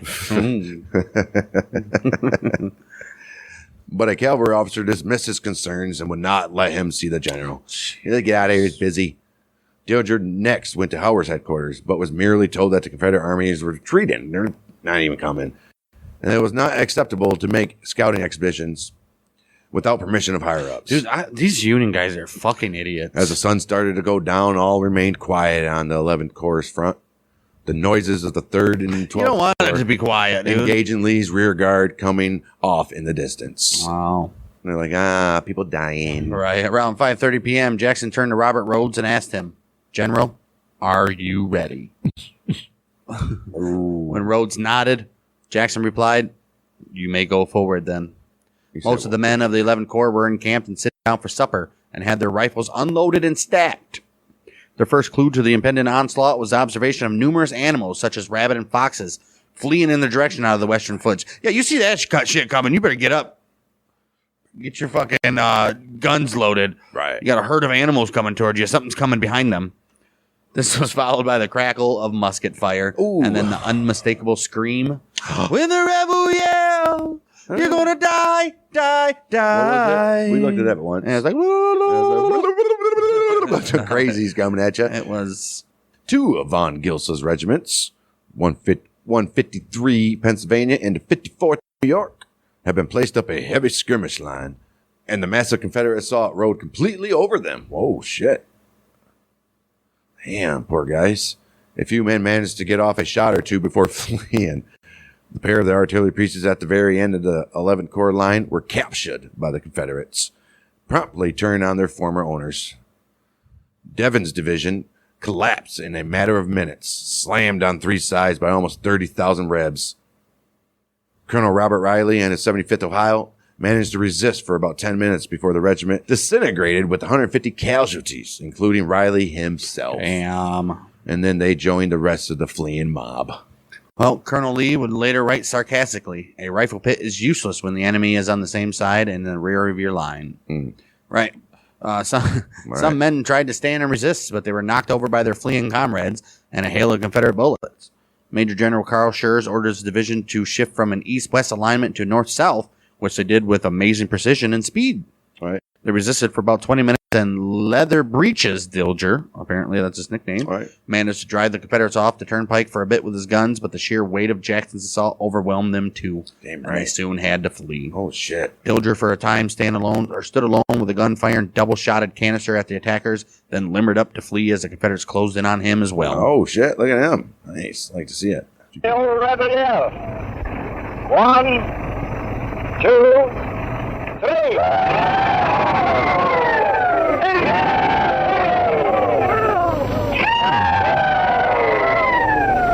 But a cavalry officer dismissed his concerns and would not let him see the general. He's like, get out of here, he's busy. Dilger next went to Howard's headquarters, but was merely told that the Confederate armies were retreating. They're not even coming. And it was not acceptable to make scouting expeditions without permission of higher-ups. Dude, these Union guys are fucking idiots. As the sun started to go down, all remained quiet on the 11th Corps front. The noises of the 3rd and 12th You don't want it to be quiet, dude. engaging Lee's rear guard coming off in the distance. Wow. And they're like, people dying. Right. Around 5:30 p.m., Jackson turned to Robert Rhodes and asked him, General, are you ready? When Rhodes nodded, Jackson replied, you may go forward then. Most of the men of the 11th Corps were encamped and sitting down for supper and had their rifles unloaded and stacked. Their first clue to the impending onslaught was observation of numerous animals, such as rabbit and foxes, fleeing in the direction out of the western foots. Yeah, you see that shit coming, you better get up. Get your fucking guns loaded. Right. You got a herd of animals coming towards you. Something's coming behind them. This was followed by the crackle of musket fire. Ooh. And then the unmistakable scream. When the rebel yell, you're going to die. We looked at that once. And it was like, a bunch of crazies coming at you. It was 2 of von Gilsa's regiments, 153 Pennsylvania and the 54th New York, have been placed up a heavy skirmish line, and the massive Confederate assault rode completely over them. Whoa, shit. Damn, poor guys. A few men managed to get off a shot or 2 before fleeing. The pair of the artillery pieces at the very end of the 11th Corps line were captured by the Confederates, promptly turned on their former owners. Devon's division collapsed in a matter of minutes, slammed on 3 sides by almost 30,000 Rebs. Colonel Robert Riley and his 75th Ohio managed to resist for about 10 minutes before the regiment disintegrated with 150 casualties, including Riley himself. damn. And then they joined the rest of the fleeing mob. Well, Colonel Lee would later write sarcastically, a rifle pit is useless when the enemy is on the same side and in the rear of your line. Right. Some men tried to stand and resist, but they were knocked over by their fleeing comrades and a hail of Confederate bullets. Major General Carl Schurz orders the division to shift from an east-west alignment to north-south, which they did with amazing precision and speed. Right. They resisted for about 20 minutes, and Leather Breeches Dilger, apparently that's his nickname, Right. managed to drive the Confederates off the turnpike for a bit with his guns, but the sheer weight of Jackson's assault overwhelmed them too. Damn And they right. soon had to flee. Oh, shit. Dilger for a time stood alone with a gun firing double-shotted canister at the attackers, then limbered up to flee as the Confederates closed in on him as well. Oh, shit. Look at him. Nice. Like to see it. Hill Rebel. 1, 2, 3.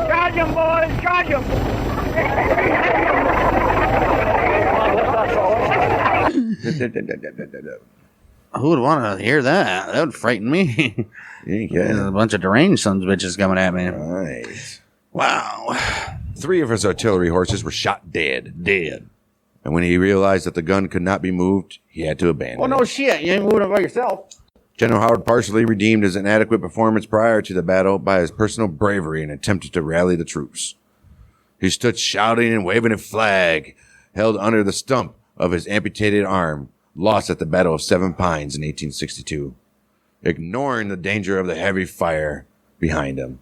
Charge 'em, boys, charge 'em. Who would want to hear that? That would frighten me. Yeah. There's a bunch of deranged sons of bitches coming at me. Right. Wow. 3 of his artillery horses were shot dead. Dead. And when he realized that the gun could not be moved, he had to abandon Well, it. no shit. You ain't moving it by yourself. General Howard partially redeemed his inadequate performance prior to the battle by his personal bravery and attempted to rally the troops. He stood shouting and waving a flag held under the stump of his amputated arm, lost at the Battle of Seven Pines in 1862, ignoring the danger of the heavy fire behind him.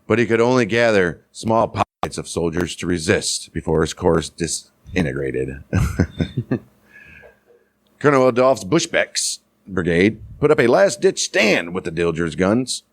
But he could only gather small pockets of soldiers to resist before his corps disintegrated. Colonel Adolph's Bushbeck's brigade put up a last-ditch stand with the Dilger's guns.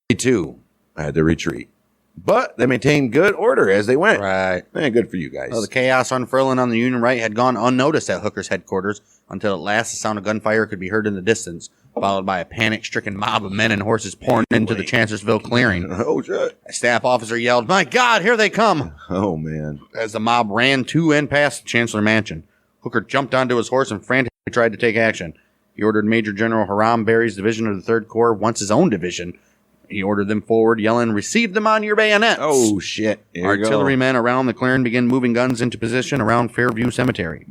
They, too, had to retreat. But they maintained good order as they went. Right. Good for you guys. Well, the chaos unfurling on the Union right had gone unnoticed at Hooker's headquarters until at last the sound of gunfire could be heard in the distance, followed by a panic-stricken mob of men and horses pouring into the Chancellorsville clearing. Oh, shit. A staff officer yelled, "My God, here they come!" Oh, man. As the mob ran to and past the Chancellor Mansion. Hooker jumped onto his horse and frantically tried to take action. He ordered Major General Hiram Berry's division of the 3rd Corps, once his own division. He ordered them forward, yelling, "Receive them on your bayonets!" Oh, shit. Here we go. Artillerymen around the clearing began moving guns into position around Fairview Cemetery.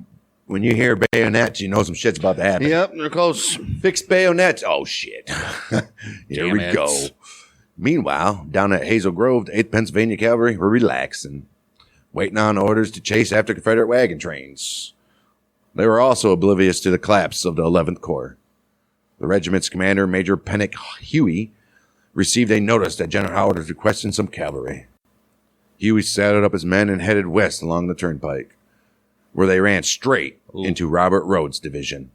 When you hear bayonets, you know some shit's about to happen. Yep, they're close. Fixed bayonets. Oh, shit. Here Damn we it. go. Meanwhile, down at Hazel Grove, the 8th Pennsylvania Cavalry were relaxing, waiting on orders to chase after Confederate wagon trains. They were also oblivious to the collapse of the 11th Corps. The regiment's commander, Major Pennick Huey, received a notice that General Howard was requesting some cavalry. Huey saddled up his men and headed west along the turnpike, where they ran straight into Robert Rhodes' division.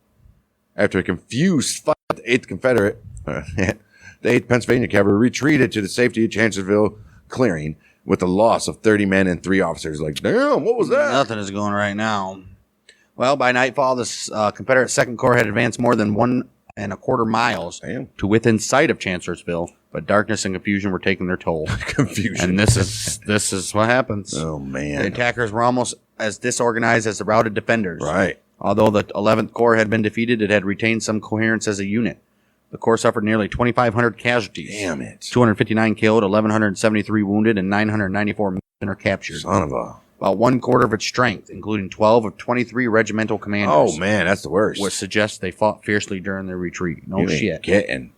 After a confused fight with the 8th Confederate, the 8th Pennsylvania Cavalry retreated to the safety of Chancellorsville clearing with the loss of 30 men and 3 officers. Like, damn, what was that? Nothing is going right now. Well, by nightfall, the Confederate 2nd Corps had advanced more than 1.25 miles to within sight of Chancellorsville, but darkness and confusion were taking their toll. Confusion. And this is what happens. Oh, The man. attackers were almost as disorganized as the routed defenders. Right. Although the 11th Corps had been defeated, it had retained some coherence as a unit. The Corps suffered nearly 2,500 casualties. Damn it. 259 killed, 1,173 wounded, and 994 men are captured. Son of a... About 1/4 of its strength, including 12 of 23 regimental commanders. Oh, man, that's the worst. Which suggests they fought fiercely during their retreat. No You ain't shit. Getting.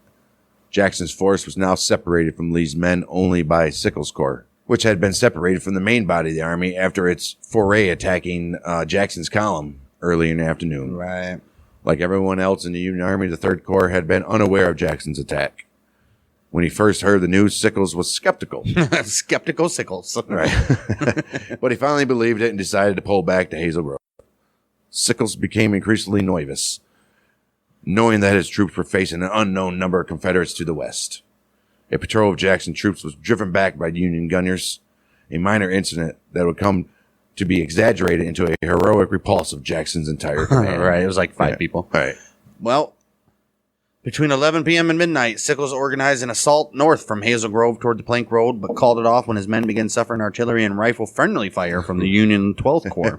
Jackson's force was now separated from Lee's men only by Sickles' Corps, which had been separated from the main body of the army after its foray attacking Jackson's column early in the afternoon. Right. Like everyone else in the Union Army, the 3rd Corps had been unaware of Jackson's attack. When he first heard the news, Sickles was skeptical. Skeptical Sickles. Right. But he finally believed it and decided to pull back to Hazel Grove. Sickles became increasingly nervous, knowing that his troops were facing an unknown number of Confederates to the west. A patrol of Jackson troops was driven back by Union gunners, a minor incident that would come to be exaggerated into a heroic repulse of Jackson's entire command. Right. It was like 5 people. Right. Well, between 11 p.m. and midnight, Sickles organized an assault north from Hazel Grove toward the Plank Road, but called it off when his men began suffering artillery and rifle friendly fire from the Union 12th Corps.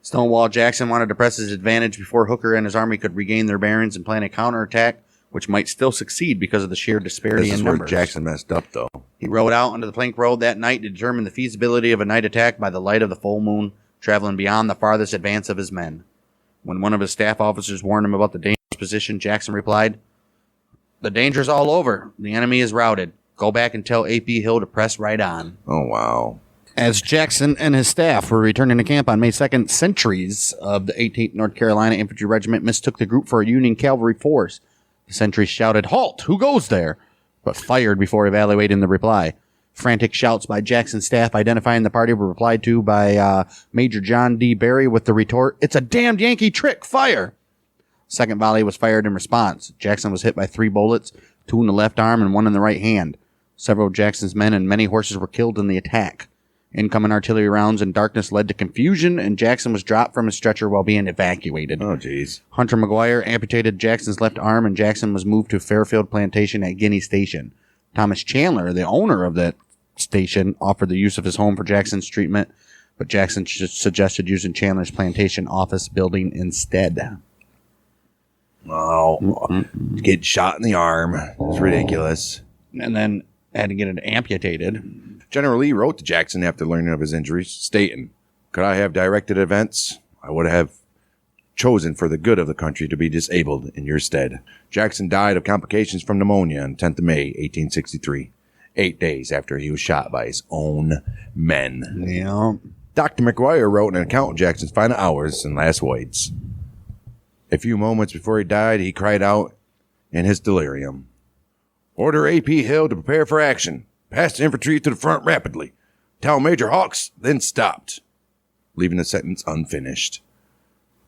Stonewall Jackson wanted to press his advantage before Hooker and his army could regain their bearings and plan a counterattack, which might still succeed because of the sheer disparity This is in where numbers. Jackson messed up, though. He rode out onto the Plank Road that night to determine the feasibility of a night attack by the light of the full moon, traveling beyond the farthest advance of his men. When one of his staff officers warned him about the dangerous position, Jackson replied, "The danger's all over. The enemy is routed. Go back and tell A.P. Hill to press right on." Oh, wow. As Jackson and his staff were returning to camp on May 2nd, sentries of the 18th North Carolina Infantry Regiment mistook the group for a Union cavalry force. The sentries shouted, "Halt! Who goes there?" but fired before evaluating the reply. Frantic shouts by Jackson's staff identifying the party were replied to by Major John D. Berry with the retort, "It's a damned Yankee trick! Fire!" Second volley was fired in response. Jackson was hit by 3 bullets, 2 in the left arm and 1 in the right hand. Several of Jackson's men and many horses were killed in the attack. Incoming artillery rounds and darkness led to confusion, and Jackson was dropped from his stretcher while being evacuated. Oh, jeez. Hunter McGuire amputated Jackson's left arm, and Jackson was moved to Fairfield Plantation at Guinea Station. Thomas Chandler, the owner of that station, offered the use of his home for Jackson's treatment, but Jackson suggested using Chandler's plantation office building instead. Oh, get shot in the arm. It's ridiculous. And then had to get it amputated. General Lee wrote to Jackson after learning of his injuries, stating, "Could I have directed events, I would have chosen for the good of the country to be disabled in your stead." Jackson died of complications from pneumonia on 10th of May, 1863, 8 days after he was shot by his own men. Yeah. Dr. McGuire wrote an account of Jackson's final hours and last words. A few moments before he died, he cried out in his delirium, "Order A.P. Hill to prepare for action. Pass the infantry to the front rapidly. Tell Major Hawks," then stopped, leaving the sentence unfinished.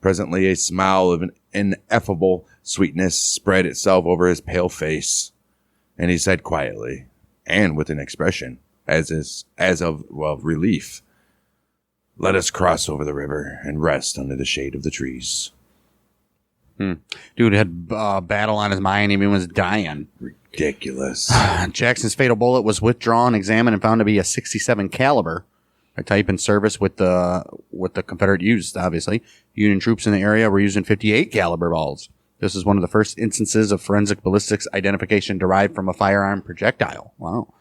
Presently, a smile of an ineffable sweetness spread itself over his pale face, and he said quietly, and with an expression as of relief, "Let us cross over the river and rest under the shade of the trees." Dude had battle on his mind. He was dying. Ridiculous. Jackson's fatal bullet was withdrawn, examined, and found to be a 67 caliber, a type in service with the Confederate used. Obviously, Union troops in the area were using 58 caliber balls. This is one of the first instances of forensic ballistics identification derived from a firearm projectile. Wow.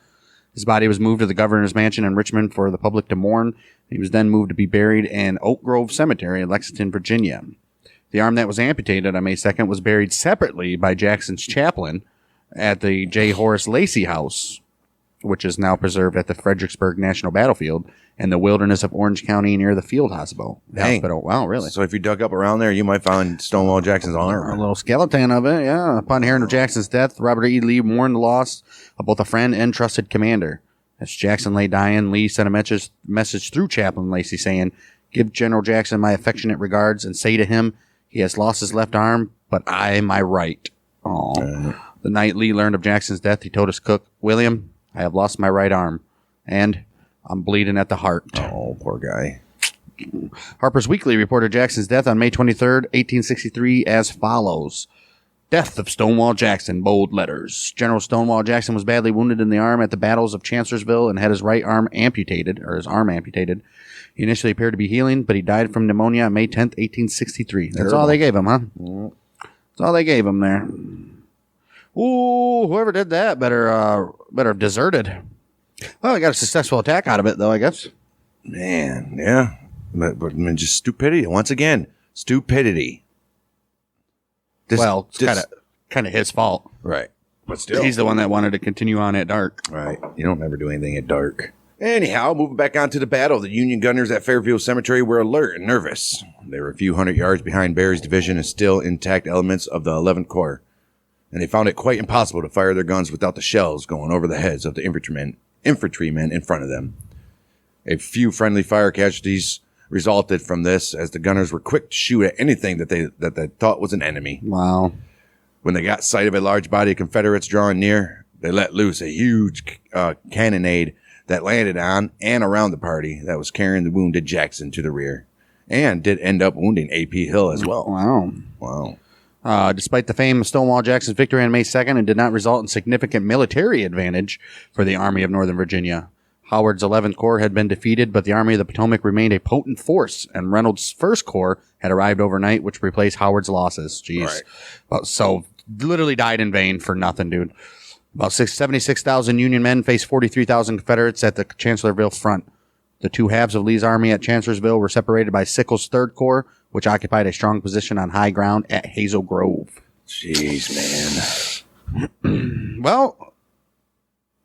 His body was moved to the governor's mansion in Richmond for the public to mourn. He was then moved to be buried in Oak Grove Cemetery in Lexington, Virginia. The arm that was amputated on May 2nd was buried separately by Jackson's chaplain at the J. Horace Lacey House, which is now preserved at the Fredericksburg National Battlefield in the wilderness of Orange County near the Field Hospital. Wow, really? So if you dug up around there, you might find Stonewall Jackson's arm. A little skeleton of it, yeah. Upon hearing of Jackson's death, Robert E. Lee mourned the loss of both a friend and trusted commander. As Jackson lay dying, Lee sent a message through Chaplain Lacey saying, "Give General Jackson my affectionate regards and say to him, he has lost his left arm, but I my right." The night Lee learned of Jackson's death, he told his cook, "William, I have lost my right arm, and I'm bleeding at the heart." Oh, poor guy. Harper's Weekly reported Jackson's death on May 23rd, 1863 as follows. Death of Stonewall Jackson, bold letters. General Stonewall Jackson was badly wounded in the arm at the battles of Chancellorsville and had his right arm amputated, or his arm amputated. He initially appeared to be healing, but he died from pneumonia on May 10th, 1863. That's all they gave him, huh? That's all they gave him there. Ooh, whoever did that better have deserted. Well, I got a successful attack out of it, though, I guess. Man, yeah. But I mean, just stupidity. Once again, stupidity. It's kind of his fault. Right. But still. He's the one that wanted to continue on at dark. Right. You don't ever do anything at dark. Anyhow, moving back on to the battle, the Union gunners at Fairfield Cemetery were alert and nervous. They were a few hundred yards behind Berry's division and still intact elements of the 11th Corps, and they found it quite impossible to fire their guns without the shells going over the heads of the infantrymen in front of them. A few friendly fire casualties resulted from this, as the gunners were quick to shoot at anything that they thought was an enemy. Wow. When they got sight of a large body of Confederates drawing near, they let loose a huge cannonade that landed on and around the party that was carrying the wounded Jackson to the rear, and did end up wounding A.P. Hill as well. Wow. Despite the fame of Stonewall Jackson's victory on May 2nd, it did not result in significant military advantage for the Army of Northern Virginia. Howard's 11th Corps had been defeated, but the Army of the Potomac remained a potent force, and Reynolds' 1st Corps had arrived overnight, which replaced Howard's losses. Jeez. Right. So, literally died in vain for nothing, dude. About 76,000 Union men faced 43,000 Confederates at the Chancellorsville front. The two halves of Lee's army at Chancellorsville were separated by Sickles' 3rd Corps, which occupied a strong position on high ground at Hazel Grove. Jeez, man. Well,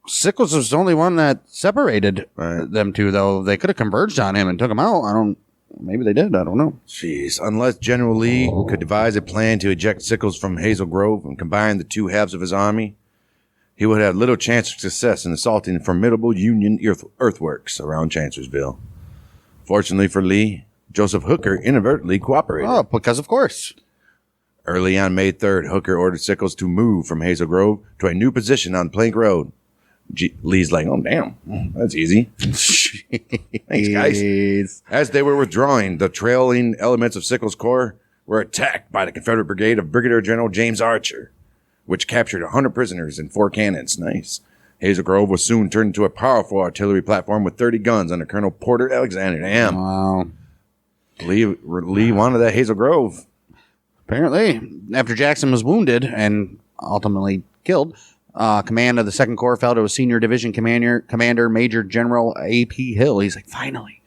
Sickles was the only one that separated them two, though. They could have converged on him and took him out. Maybe they did. I don't know. Jeez. Unless General Lee could devise a plan to eject Sickles from Hazel Grove and combine the two halves of his army, he would have little chance of success in assaulting formidable Union earthworks around Chancellorsville. Fortunately for Lee, Joseph Hooker inadvertently cooperated. Oh, because of course. Early on May 3rd, Hooker ordered Sickles to move from Hazel Grove to a new position on Plank Road. Lee's like, oh, damn, that's easy. Thanks, guys. As they were withdrawing, the trailing elements of Sickles' Corps were attacked by the Confederate brigade of Brigadier General James Archer, which captured 100 prisoners and 4 cannons. Nice. Hazel Grove was soon turned into a powerful artillery platform with 30 guns under Colonel Porter Alexander. Damn. Wow. Lee wanted that Hazel Grove. Apparently, after Jackson was wounded and ultimately killed, command of the 2nd Corps fell to a senior division commander Major General A.P. Hill. He's like, finally.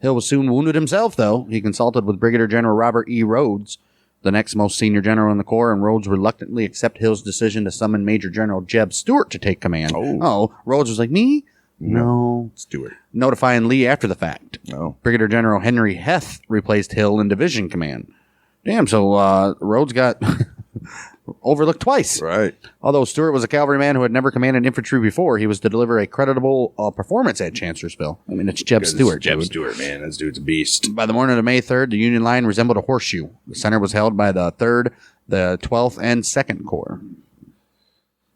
Hill was soon wounded himself, though. He consulted with Brigadier General Robert E. Rhodes, the next most senior general in the Corps, and Rhodes reluctantly accepted Hill's decision to summon Major General Jeb Stuart to take command. Oh, Rhodes was like, me? No. Stuart. Notifying Lee after the fact. No. Brigadier General Henry Heth replaced Hill in division command. Damn, so Rhodes got overlooked twice. Right. Although Stuart was a cavalryman who had never commanded infantry before, he was to deliver a creditable performance at Chancellorsville. I mean, it's Jeb Stuart. Jeb Stuart, man. This dude's a beast. By the morning of May 3rd, the Union line resembled a horseshoe. The center was held by the 3rd, the 12th, and 2nd Corps.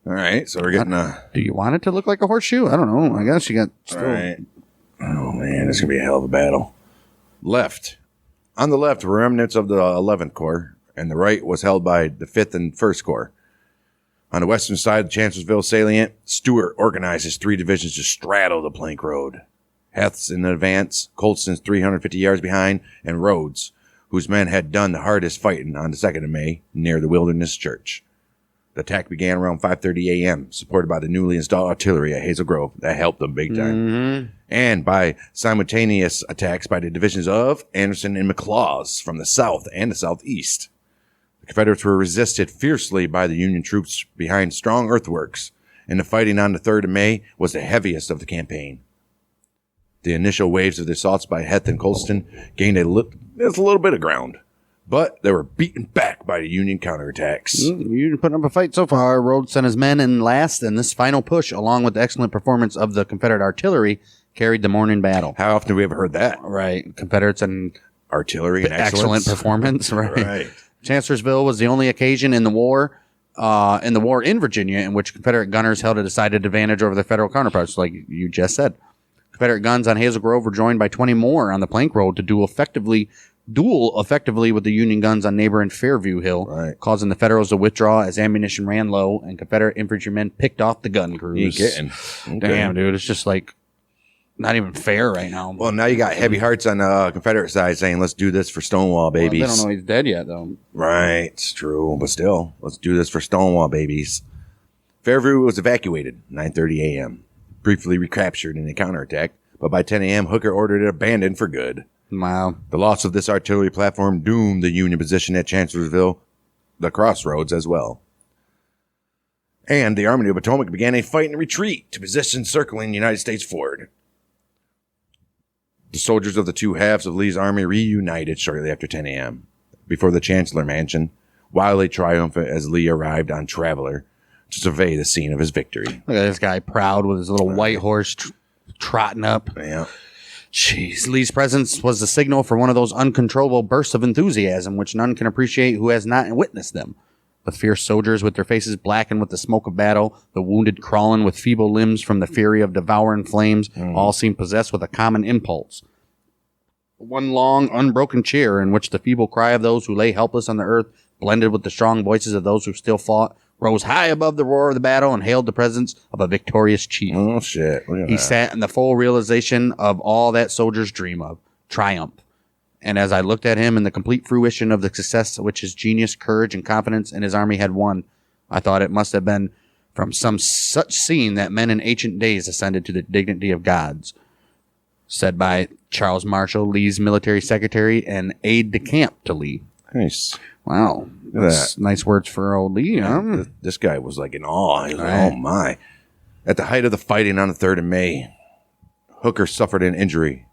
All right, so we're getting Do you want it to look like a horseshoe? I don't know. I guess you got... All right. Oh, man, it's going to be a hell of a battle. Left. On the left were remnants of the 11th Corps, and the right was held by the 5th and 1st Corps. On the western side of the Chancellorsville salient, Stuart organized his 3 divisions to straddle the plank road. Heth's in advance, Colston's 350 yards behind, and Rhodes, whose men had done the hardest fighting on the 2nd of May near the Wilderness Church. The attack began around 5:30 a.m., supported by the newly installed artillery at Hazel Grove. That helped them big time. Mm-hmm. And by simultaneous attacks by the divisions of Anderson and McLaws from the south and the southeast. The Confederates were resisted fiercely by the Union troops behind strong earthworks, and the fighting on the 3rd of May was the heaviest of the campaign. The initial waves of the assaults by Heth and Colston gained a little bit of ground, but they were beaten back by the Union counterattacks. You put up a fight so far. Rhodes sent his men in last, and this final push, along with the excellent performance of the Confederate artillery, carried the morning battle. How often have we ever heard that? Right. Confederates and artillery and excellent performance. Right. Chancellorsville was the only occasion in the war in Virginia in which Confederate gunners held a decided advantage over their Federal counterparts, like you just said. Confederate guns on Hazel Grove were joined by 20 more on the plank road to duel effectively with the Union guns on neighboring Fairview Hill, right, causing the Federals to withdraw as ammunition ran low and Confederate infantrymen picked off the gun crews. You kidding? Okay. Damn, dude, it's just like not even fair right now. Well, now you got heavy hearts on the Confederate side saying, let's do this for Stonewall, babies. Well, they don't know he's dead yet, though. Right, it's true, but still, let's do this for Stonewall, babies. Fairview was evacuated 9:30 a.m., briefly recaptured in a counterattack, but by 10 a.m., Hooker ordered it abandoned for good. Wow. The loss of this artillery platform doomed the Union position at Chancellorsville, the crossroads as well. And the Army of the Potomac began a fight and retreat to positions circling the United States Ford. The soldiers of the two halves of Lee's army reunited shortly after 10 a.m. before the Chancellor Mansion, wildly triumphant as Lee arrived on Traveler to survey the scene of his victory. Look at this guy, proud with his little white horse trotting up. Yeah. Jeez. Lee's presence was the signal for one of those uncontrollable bursts of enthusiasm which none can appreciate who has not witnessed them. The fierce soldiers with their faces blackened with the smoke of battle, the wounded crawling with feeble limbs from the fury of devouring flames, all seemed possessed with a common impulse. One long, unbroken cheer in which the feeble cry of those who lay helpless on the earth, blended with the strong voices of those who still fought, rose high above the roar of the battle and hailed the presence of a victorious chief. Oh, shit. Look at He that. sat in the full realization of all that soldiers dream of, triumph. And as I looked at him in the complete fruition of the success which his genius, courage, and confidence in his army had won, I thought it must have been from some such scene that men in ancient days ascended to the dignity of gods. Said by Charles Marshall, Lee's military secretary and aide-de-camp to Lee. Nice. Wow. That's nice words for old Lee, huh? This guy was like in awe. He was like, Right. oh, my. At the height of the fighting on the 3rd of May, Hooker suffered an injury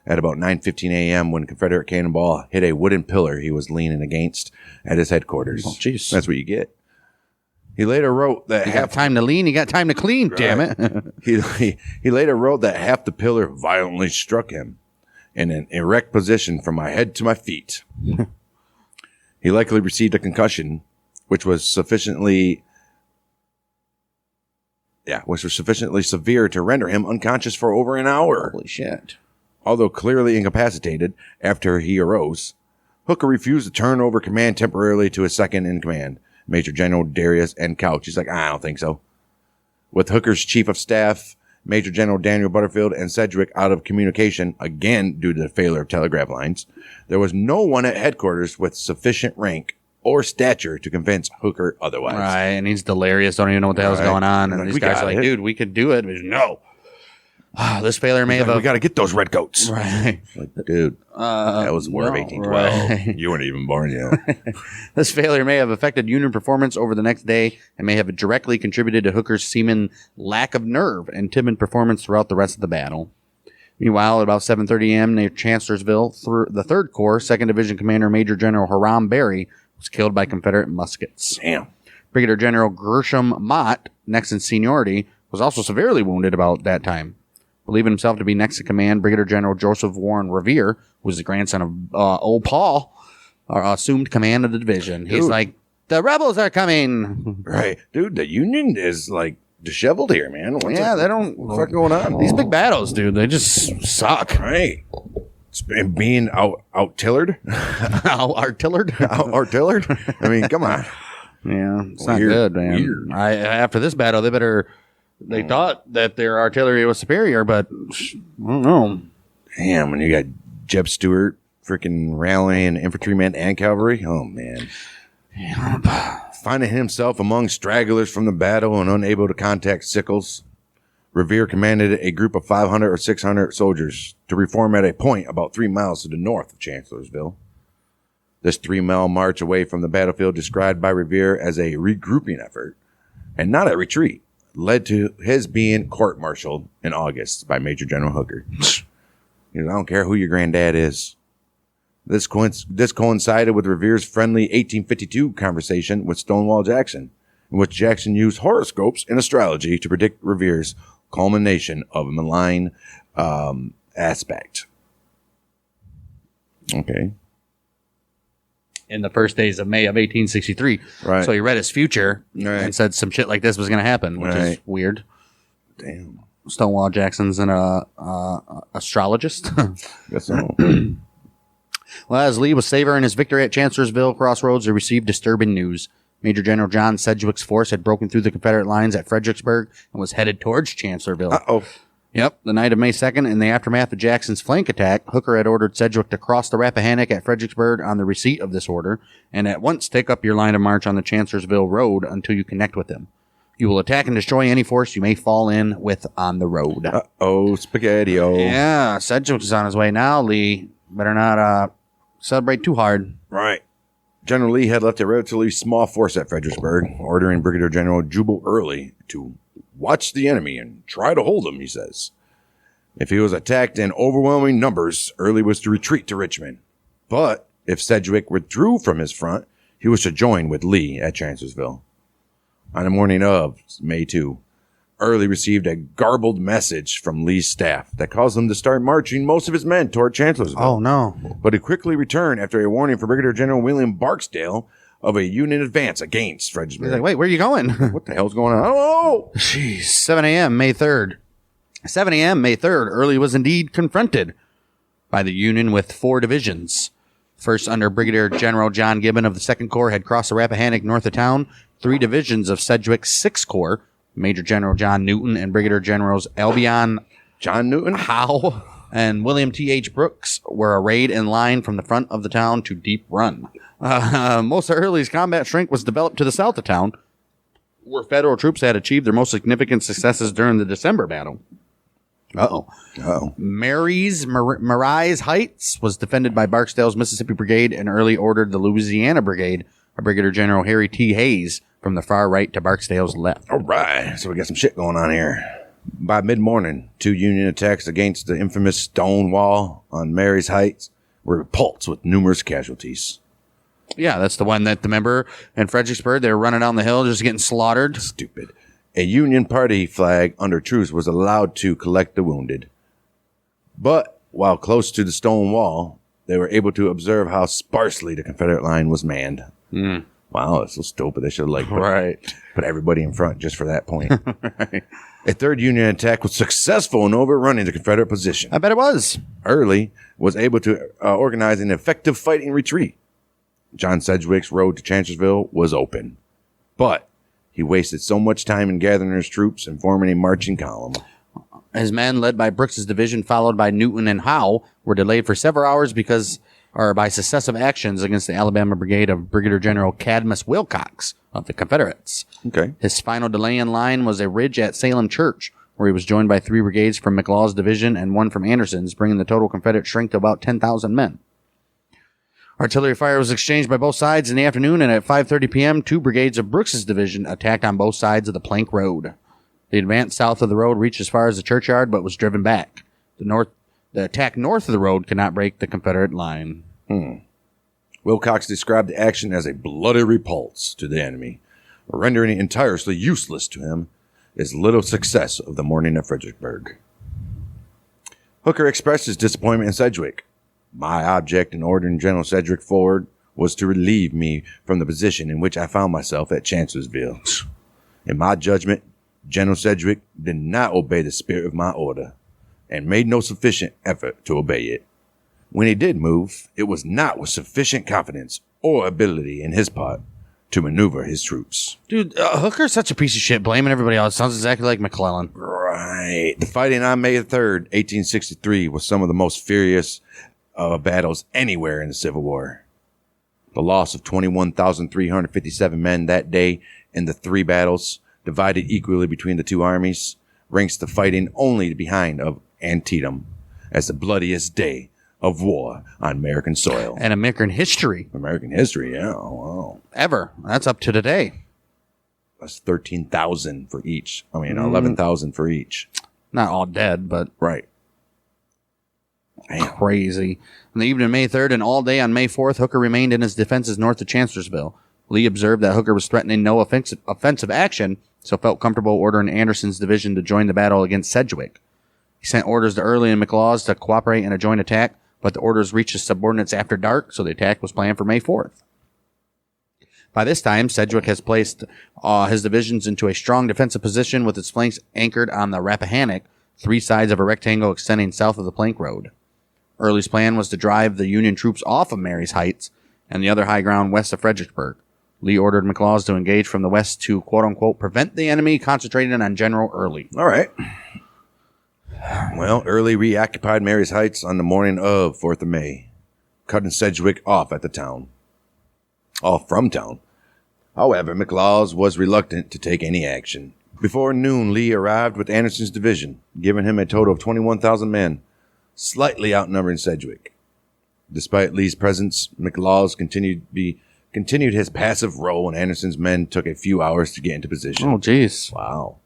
at about 9:15 a.m. when a Confederate cannonball hit a wooden pillar he was leaning against at his headquarters. Oh, jeez. That's what you get. He later wrote that You got time to lean, you got time to clean, damn it. he later wrote that half the pillar violently struck him in an erect position from my head to my feet. He likely received a concussion, which was sufficiently which were sufficiently severe to render him unconscious for over an hour. Holy shit. Although clearly incapacitated after he arose, Hooker refused to turn over command temporarily to his second in command, Major General Darius N. Couch. He's like, I don't think so. With Hooker's chief of staff, Major General Daniel Butterfield, and Sedgwick out of communication, again due to the failure of telegraph lines, there was no one at headquarters with sufficient rank or stature to convince Hooker otherwise. Right, and he's delirious, don't even know what the hell's going on. And these guys are like, dude, we could do it. But no. This failure may have... we got to get those redcoats. Right. Like, dude, that was War of 1812. Right. You weren't even born yet. This failure may have affected Union performance over the next day and may have directly contributed to Hooker's seaman lack of nerve and timid performance throughout the rest of the battle. Meanwhile, at about 7:30 a.m. near Chancellorsville, the 3rd Corps, 2nd Division Commander Major General Hiram Berry was killed by Confederate muskets. Damn. Brigadier General Gershom Mott, next in seniority, was also severely wounded about that time. Believing himself to be next in command, Brigadier General Joseph Warren Revere, who was the grandson of old Paul, assumed command of the division. He's like, the rebels are coming. Right. Dude, the Union is like disheveled here, man. What's the fuck going on? These big battles, dude, they just suck. Right. It's been being out-tillered. Artillered? Artillered? I mean, come on. Yeah, it's not good, man. Weird. After this battle, they thought that their artillery was superior, but I don't know. Damn, when you got Jeb Stuart freaking rallying infantrymen and cavalry. Oh, man. Finding himself among stragglers from the battle and unable to contact Sickles, Revere commanded a group of 500 or 600 soldiers to reform at a point about 3 miles to the north of Chancellorsville. This 3-mile march away from the battlefield, described by Revere as a regrouping effort and not a retreat, led to his being court-martialed in August by Major General Hooker. I don't care who your granddad is. This coincided with Revere's friendly 1852 conversation with Stonewall Jackson, in which Jackson used horoscopes and astrology to predict Revere's culmination of a malign aspect. Okay. In the first days of May of 1863. Right. So he read his future and said some shit like this was going to happen, which is weird. Damn. Stonewall Jackson's an astrologist. Guess so. Well, as Lee was savoring his victory at Chancellorsville Crossroads, he received disturbing news. Major General John Sedgwick's force had broken through the Confederate lines at Fredericksburg and was headed towards Chancellorsville. Uh-oh. Yep, the night of May 2nd, in the aftermath of Jackson's flank attack, Hooker had ordered Sedgwick to cross the Rappahannock at Fredericksburg on the receipt of this order, and at once take up your line of march on the Chancellorsville Road until you connect with him. You will attack and destroy any force you may fall in with on the road. Uh-oh, spaghetti-o. Yeah, Sedgwick is on his way now, Lee. Better not celebrate too hard. Right. General Lee had left a relatively small force at Fredericksburg, ordering Brigadier General Jubal Early to watch the enemy and try to hold him, he says. If he was attacked in overwhelming numbers, Early was to retreat to Richmond. But if Sedgwick withdrew from his front, he was to join with Lee at Chancellorsville. On the morning of May 2, Early received a garbled message from Lee's staff that caused him to start marching most of his men toward Chancellorsville. Oh, no. But he quickly returned after a warning from Brigadier General William Barksdale of a Union advance against Fredericksburg. He's like, wait, where are you going? What the hell's going on? Oh! Jeez. 7 a.m., May 3rd. 7 a.m., May 3rd, Early was indeed confronted by the Union with 4 divisions. First, under Brigadier General John Gibbon of the 2nd Corps, had crossed the Rappahannock north of town. 3 divisions of Sedgwick's 6th Corps, Major General John Newton and Brigadier Generals Albion John Newton? Howe and William T.H. Brooks, were arrayed in line from the front of the town to Deep Run. Most of Early's combat strength was developed to the south of town, where Federal troops had achieved their most significant successes during the December battle. Mary's Heights was defended by Barksdale's Mississippi Brigade, and Early ordered the Louisiana Brigade, Brigadier General Harry T. Hayes, from the far right to Barksdale's left. All right, so we got some shit going on here. By mid-morning, 2 Union attacks against the infamous Stonewall on Mary's Heights were repulsed with numerous casualties. Yeah, that's the one that, remember, in Fredericksburg, they were running down the hill just getting slaughtered. Stupid. A Union party flag under truce was allowed to collect the wounded. But while close to the stone wall, they were able to observe how sparsely the Confederate line was manned. Wow, that's so stupid. They should have Right. put everybody in front just for that point. Right. A third Union attack was successful in overrunning the Confederate position. I bet it was. Early was able to organize an effective fighting retreat. John Sedgwick's road to Chancellorsville was open, but he wasted so much time in gathering his troops and forming a marching column. His men, led by Brooks's division, followed by Newton and Howe, were delayed for several hours by successive actions against the Alabama Brigade of Brigadier General Cadmus Wilcox of the Confederates. Okay. His final delay in line was a ridge at Salem Church, where he was joined by 3 brigades from McLaws' division and 1 from Anderson's, bringing the total Confederate strength to about 10,000 men. Artillery fire was exchanged by both sides in the afternoon, and at 5:30 p.m., 2 brigades of Brooks's division attacked on both sides of the Plank Road. The advance south of the road reached as far as the churchyard, but was driven back. The attack north of the road could not break the Confederate line. Wilcox described the action as a bloody repulse to the enemy, rendering it entirely useless to him as little success of the morning at Fredericksburg. Hooker expressed his disappointment in Sedgwick. My object in ordering General Sedgwick forward was to relieve me from the position in which I found myself at Chancellorsville. In my judgment, General Sedgwick did not obey the spirit of my order and made no sufficient effort to obey it. When he did move, it was not with sufficient confidence or ability in his part to maneuver his troops. Dude, Hooker's such a piece of shit, blaming everybody else. Sounds exactly like McClellan. Right. The fighting on May 3rd, 1863 was some of the most furious battles anywhere in the Civil War. The loss of 21,357 men that day in the 3 battles, divided equally between the 2 armies, ranks the fighting only behind of Antietam as the bloodiest day of war on American soil. And American history. American history, yeah. Oh, wow. Ever. That's up to today. That's 13,000 for each. 11,000 for each. Not all dead, but Right. Damn. crazy. On the evening of May 3rd and all day on May 4th, Hooker remained in his defenses north of Chancellorsville. Lee observed that Hooker was threatening no offensive action, so felt comfortable ordering Anderson's division to join the battle against Sedgwick. He sent orders to Early and McLaws to cooperate in a joint attack, but the orders reached his subordinates after dark, so the attack was planned for May 4th. By this time, Sedgwick has placed his divisions into a strong defensive position with its flanks anchored on the Rappahannock, 3 sides of a rectangle extending south of the Plank Road. Early's plan was to drive the Union troops off of Mary's Heights and the other high ground west of Fredericksburg. Lee ordered McLaws to engage from the west to, quote-unquote, prevent the enemy concentrating on General Early. All right. Well, Early reoccupied Mary's Heights on the morning of 4th of May, cutting Sedgwick off from town. However, McLaws was reluctant to take any action. Before noon, Lee arrived with Anderson's division, giving him a total of 21,000 men, slightly outnumbering Sedgwick. Despite Lee's presence, McLaws continued his passive role, and Anderson's men took a few hours to get into position. Oh, jeez. Wow.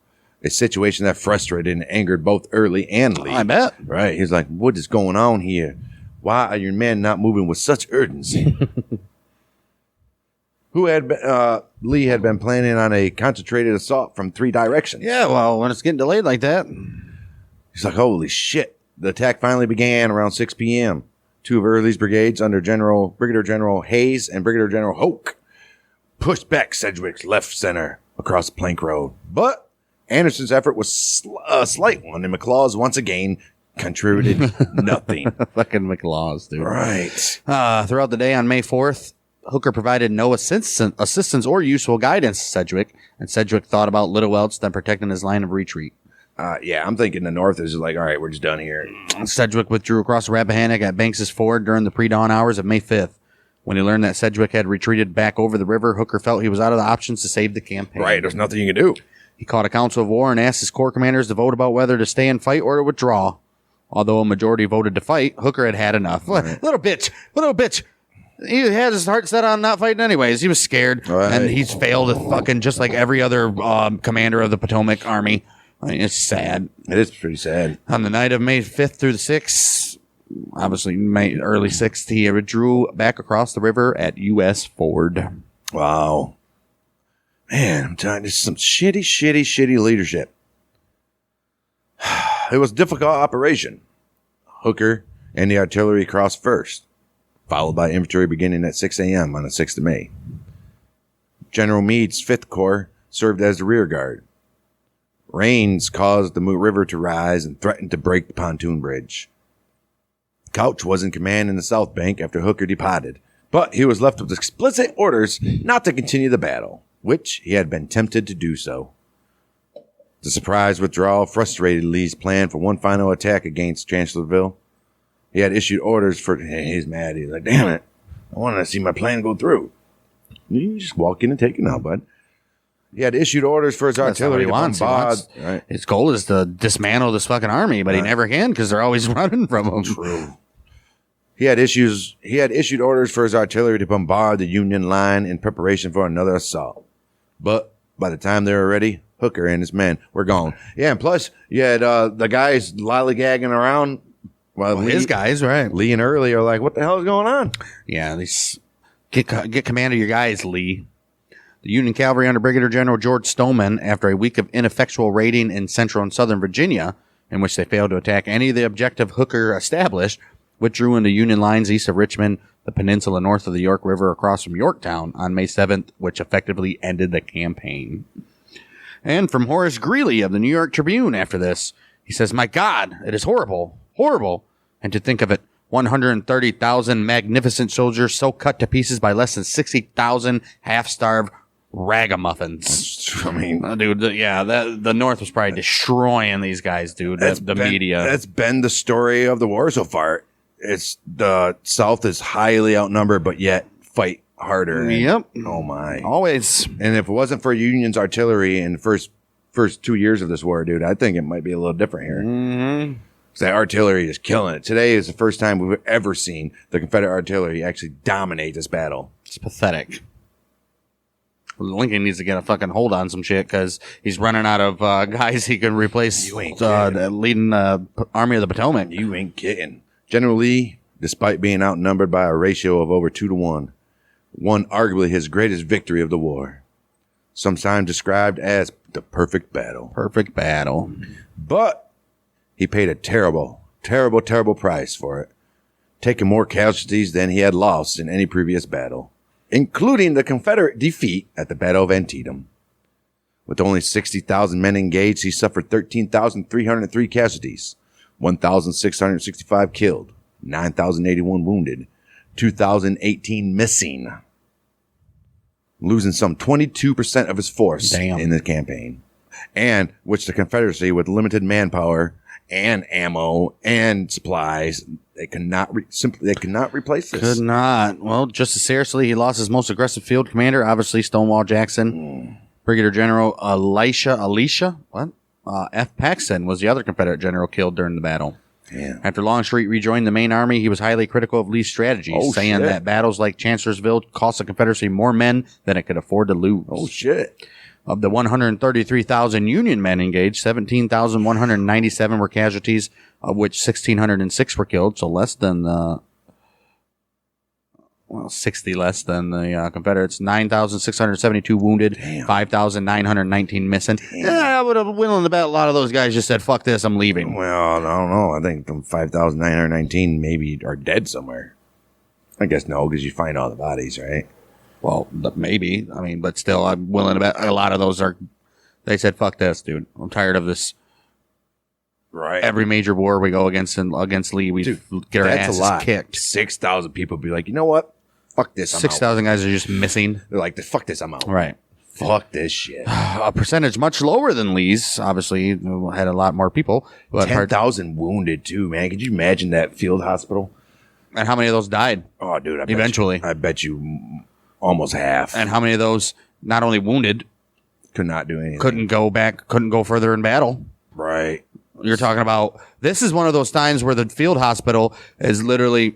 A situation that frustrated and angered both Early and Lee. I bet. Right. He's like, what is going on here? Why are your men not moving with such urgency? Lee had been planning on a concentrated assault from 3 directions. Yeah, well, when it's getting delayed like that. He's like, holy shit. The attack finally began around 6 p.m. 2 of Early's brigades under Brigadier General Hayes and Brigadier General Hoke pushed back Sedgwick's left center across the Plank Road. But Anderson's effort was a slight one, and McLaws once again contributed nothing. Fucking McLaws, dude. Right. Throughout the day on May 4th, Hooker provided no assistance or useful guidance to Sedgwick, and Sedgwick thought about little else than protecting his line of retreat. Yeah, I'm thinking the North is like, all right, we're just done here. Sedgwick withdrew across the Rappahannock at Banks's Ford during the pre-dawn hours of May 5th. When he learned that Sedgwick had retreated back over the river, Hooker felt he was out of the options to save the campaign. Right, there's nothing you can do. He called a council of war and asked his corps commanders to vote about whether to stay and fight or to withdraw. Although a majority voted to fight, Hooker had had enough. Right. Little bitch. He had his heart set on not fighting anyways. He was scared. Right. And he's failed fucking just like every other commander of the Potomac Army. I mean, it's sad. It is pretty sad. On the night of May 5th through the 6th, obviously early 6th, he withdrew back across the river at U.S. Ford. Wow. Man, I'm telling you, this is some shitty leadership. It was a difficult operation. Hooker and the artillery crossed first, followed by infantry beginning at 6 a.m. on the 6th of May. General Meade's 5th Corps served as the rear guard. Rains caused the river to rise and threatened to break the pontoon bridge. Couch was in command in the South Bank after Hooker departed, but he was left with explicit orders not to continue the battle, which he had been tempted to do so. The surprise withdrawal frustrated Lee's plan for one final attack against Chancellorsville. He had issued orders for... He's mad. He's like, damn it. I wanted to see my plan go through. You just walk in and take it now, bud. He had issued orders for his artillery to bombard. Right. His goal is to dismantle this fucking army, but he never can because they're always running from him. True. He had issued orders for his artillery to bombard the Union line in preparation for another assault. But by the time they were ready, Hooker and his men were gone. Yeah, and plus you had the guys lollygagging around. Well, his guys, right? Lee and Early are like, what the hell is going on? Yeah, these get command of your guys, Lee. The Union cavalry under Brigadier General George Stoneman, after a week of ineffectual raiding in central and southern Virginia, in which they failed to attack any of the objective Hooker established, withdrew into Union lines east of Richmond, the peninsula north of the York River across from Yorktown on May 7th, which effectively ended the campaign. And from Horace Greeley of the New York Tribune after this, he says, "My God, it is horrible, horrible. And to think of it, 130,000 magnificent soldiers so cut to pieces by less than 60,000 half-starved ragamuffins." I mean, dude, the North was probably destroying these guys, dude. The media. That's been the story of the war so far. It's the South is highly outnumbered, but yet fight harder. Yep. Oh my. Always. And if it wasn't for Union's artillery in the first 2 years of this war, dude, I think it might be a little different here. Mm-hmm. Because that artillery is killing it. Today is the first time we've ever seen the Confederate artillery actually dominate this battle. It's pathetic. Lincoln needs to get a fucking hold on some shit because he's running out of guys he can replace leading Army of the Potomac. You ain't kidding. General Lee, despite being outnumbered by a ratio of over 2-1, won arguably his greatest victory of the war, sometimes described as the perfect battle. Perfect battle. But he paid a terrible, terrible, terrible price for it, taking more casualties than he had lost in any previous battle, including the Confederate defeat at the Battle of Antietam. With only 60,000 men engaged, he suffered 13,303 casualties, 1,665 killed, 9,081 wounded, 2,018 missing, losing some 22% of his force in the campaign, and which the Confederacy, with limited manpower and ammo and supplies, they could not replace this. Could not. Well, just as seriously, he lost his most aggressive field commander, obviously Stonewall Jackson. Brigadier General F. Paxton was the other Confederate general killed during the battle. Yeah. After Longstreet rejoined the main army, he was highly critical of Lee's strategies, saying that battles like Chancellorsville cost the Confederacy more men than it could afford to lose. Oh, shit. Of the 133,000 Union men engaged, 17,197 were casualties, of which 1,606 were killed, so less than 60 less than the Confederates. 9,672 wounded, 5,919 missing. I would have willing to bet a lot of those guys just said, "Fuck this, I'm leaving." Well, I don't know. I think them 5,919 maybe are dead somewhere. I guess no, because you find all the bodies, right? Well, maybe. I mean, but still, I'm willing to bet a lot of those are. They said, "Fuck this, dude. I'm tired of this." Right. Every major war we go against Lee, we get our asses kicked. 6,000 people be like, you know what? Fuck this. 6,000 guys are just missing. They're like, fuck this. I'm out. Right. Fuck this shit. A percentage much lower than Lee's. Obviously, had a lot more people. But 10,000 wounded too, man. Could you imagine that field hospital? And how many of those died? Oh, dude. Eventually. I bet you almost half. And how many of those not only wounded, could not do anything. Couldn't go further in battle. Right. You're talking about, this is one of those times where the field hospital is literally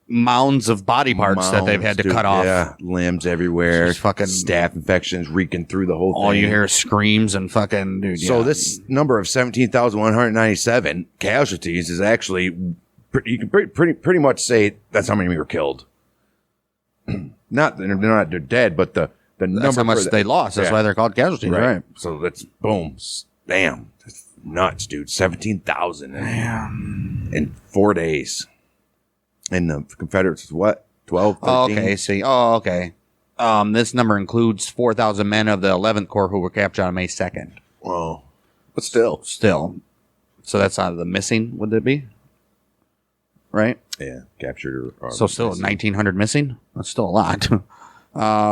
mounds of body parts that they've had to cut off. Yeah, limbs everywhere. Just fucking staph infections reeking through the whole thing. All you hear is screams and fucking, dude. So this number of 17,197 casualties is actually, you can pretty much say that's how many were killed. They're dead, but the number. That's how much they lost. That's why they're called casualties, right? So that's boom, damn, that's nuts, dude. 17,000 in 4 days. And the Confederates, 12, 13. Oh, okay. See. Oh, okay. This number includes 4,000 men of the 11th Corps who were captured on May 2nd. Whoa. But still. So that's out of the missing, would it be? Right? Yeah, captured. So still 1,900 missing? That's still a lot.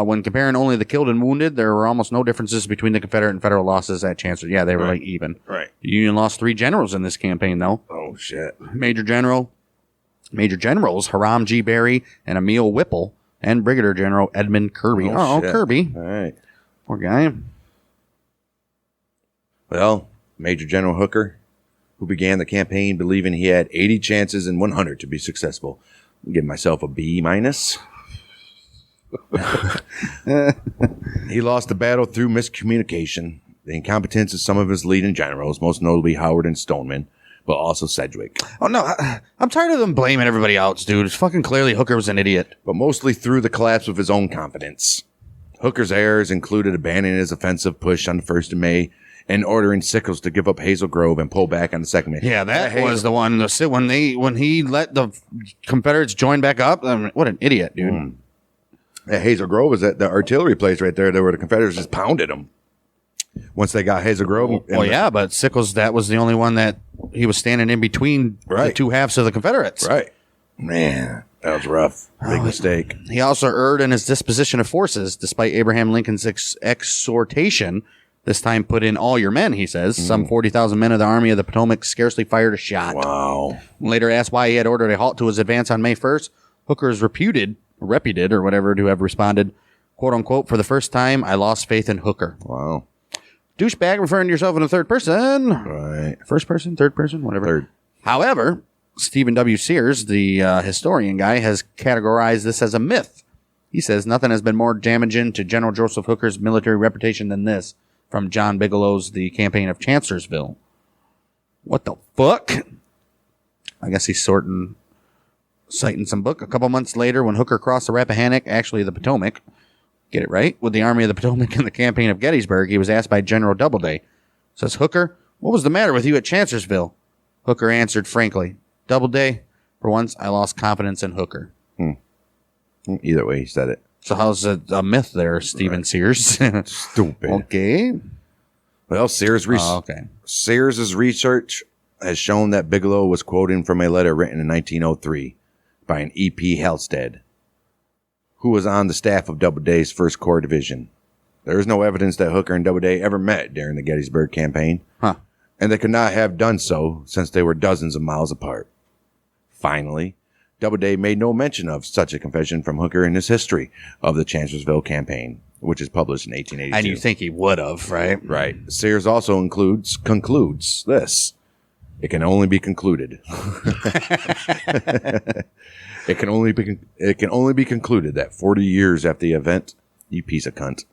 When comparing only the killed and wounded, there were almost no differences between the Confederate and Federal losses at Chancellorsville. Yeah, they were like even. Right. The Union lost 3 generals in this campaign, though. Oh, shit. Major Generals Hiram G. Berry and Emil Whipple, and Brigadier General Edmund Kirby. Oh, shit. Kirby. All right. Poor guy. Well, Major General Hooker, who began the campaign believing he had 80 chances in 100 to be successful. I'll give myself a B-. He lost the battle through miscommunication, the incompetence of some of his leading generals, most notably Howard and Stoneman, but also Sedgwick. Oh, no. I'm tired of them blaming everybody else, dude. It's fucking clearly Hooker was an idiot. But mostly through the collapse of his own confidence. Hooker's errors included abandoning his offensive push on the 1st of May and ordering Sickles to give up Hazel Grove and pull back on the 2nd May. Yeah, that was the one. When he let the Confederates join back up. I mean, what an idiot, dude. At Hazel Grove is at the artillery place right there where the Confederates just pounded them. Once they got Hazel Grove. Well, yeah, but Sickles, that was the only one that he was standing in between the two halves of the Confederates. Right. Man, that was rough. Big mistake. He also erred in his disposition of forces, despite Abraham Lincoln's exhortation. This time, put in all your men, he says. Some 40,000 men of the Army of the Potomac scarcely fired a shot. Wow. Later asked why he had ordered a halt to his advance on May 1st, Hooker is reputed, or whatever, to have responded, quote unquote, for the first time, I lost faith in Hooker. Wow. Douchebag, referring to yourself in the third person. Right. First person, third person, whatever. Third. However, Stephen W. Sears, the historian guy, has categorized this as a myth. He says nothing has been more damaging to General Joseph Hooker's military reputation than this, from John Bigelow's The Campaign of Chancellorsville. What the fuck? I guess he's citing some book. A couple months later, when Hooker crossed the Rappahannock, actually the Potomac, get it right, with the Army of the Potomac in the Campaign of Gettysburg, he was asked by General Doubleday, says, Hooker, what was the matter with you at Chancellorsville? Hooker answered frankly, Doubleday, for once, I lost confidence in Hooker. Either way, he said it. So how's a myth there, Stephen Sears? Stupid. Okay. Well, Sears' research has shown that Bigelow was quoting from a letter written in 1903 by an E.P. Halstead, who was on the staff of Doubleday's 1st Corps Division. There is no evidence that Hooker and Doubleday ever met during the Gettysburg campaign, and they could not have done so since they were dozens of miles apart. Finally, Doubleday made no mention of such a confession from Hooker in his history of the Chancellorsville campaign, which is published in 1882. And you think he would have, right? Right. Sears also concludes this. It can only be concluded. It can only be concluded that 40 years after the event, you piece of cunt.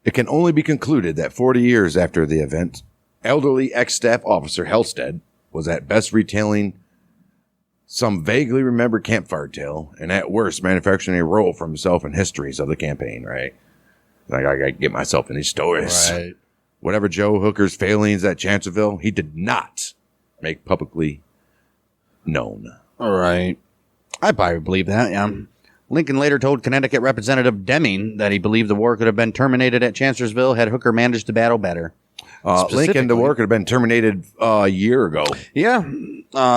It can only be concluded that 40 years after the event, elderly ex-staff officer Halstead was at best retailing some vaguely remembered campfire tale, and at worst manufacturing a role for himself in histories of the campaign, right? Like, I gotta get myself in these stories. Right. Whatever Joe Hooker's failings at Chancellorsville, he did not make publicly known. All right. I probably believe that, yeah. Lincoln later told Connecticut Representative Deming that he believed the war could have been terminated at Chancellorsville had Hooker managed the battle better. Lincoln, the war could have been terminated a year ago. Yeah.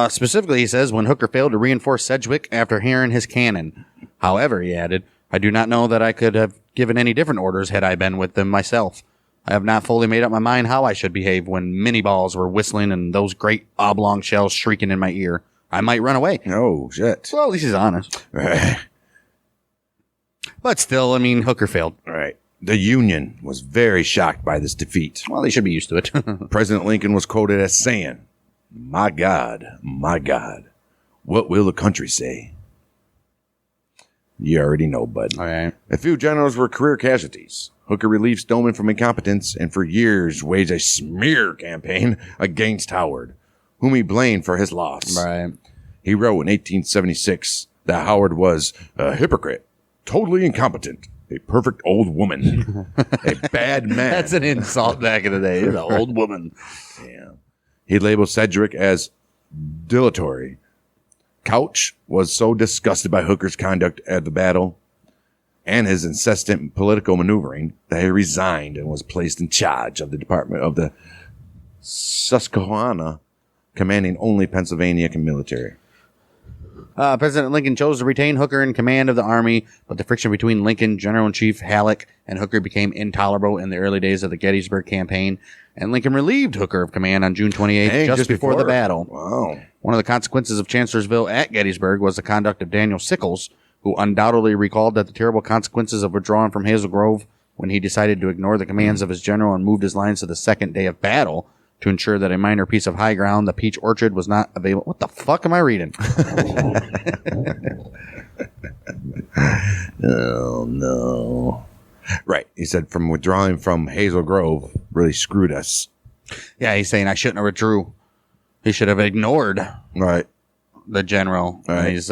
Specifically, he says, when Hooker failed to reinforce Sedgwick after hearing his cannon. However, he added, I do not know that I could have given any different orders had I been with them myself. I have not fully made up my mind how I should behave when mini balls were whistling and those great oblong shells shrieking in my ear. I might run away. Oh, shit. Well, at least he's honest. But still, I mean, Hooker failed. Right. The Union was very shocked by this defeat. Well, they should be used to it. President Lincoln was quoted as saying, my God, what will the country say? You already know, bud. All right. A few generals were career casualties. Hooker relieved Stoneman from incompetence and for years waged a smear campaign against Howard, whom he blamed for his loss. Right. He wrote in 1876 that Howard was a hypocrite, totally incompetent, a perfect old woman, a bad man. That's an insult back in the day. He's an old woman. Yeah. He labeled Sedgwick as dilatory, Couch was so disgusted by Hooker's conduct at the battle and his incessant political maneuvering that he resigned and was placed in charge of the Department of the Susquehanna, commanding only Pennsylvania military. President Lincoln chose to retain Hooker in command of the army, but the friction between Lincoln, General-in-Chief Halleck, and Hooker became intolerable in the early days of the Gettysburg campaign, and Lincoln relieved Hooker of command on June 28th, just before the battle. Wow. One of the consequences of Chancellorsville at Gettysburg was the conduct of Daniel Sickles, who undoubtedly recalled that the terrible consequences of withdrawing from Hazel Grove when he decided to ignore the commands of his general and moved his lines to the second day of battle to ensure that a minor piece of high ground, the Peach Orchard, was not available. What the fuck am I reading? Oh, no. Right. He said from withdrawing from Hazel Grove really screwed us. Yeah, he's saying I shouldn't have withdrew. He should have ignored Right. the general. Right. And he's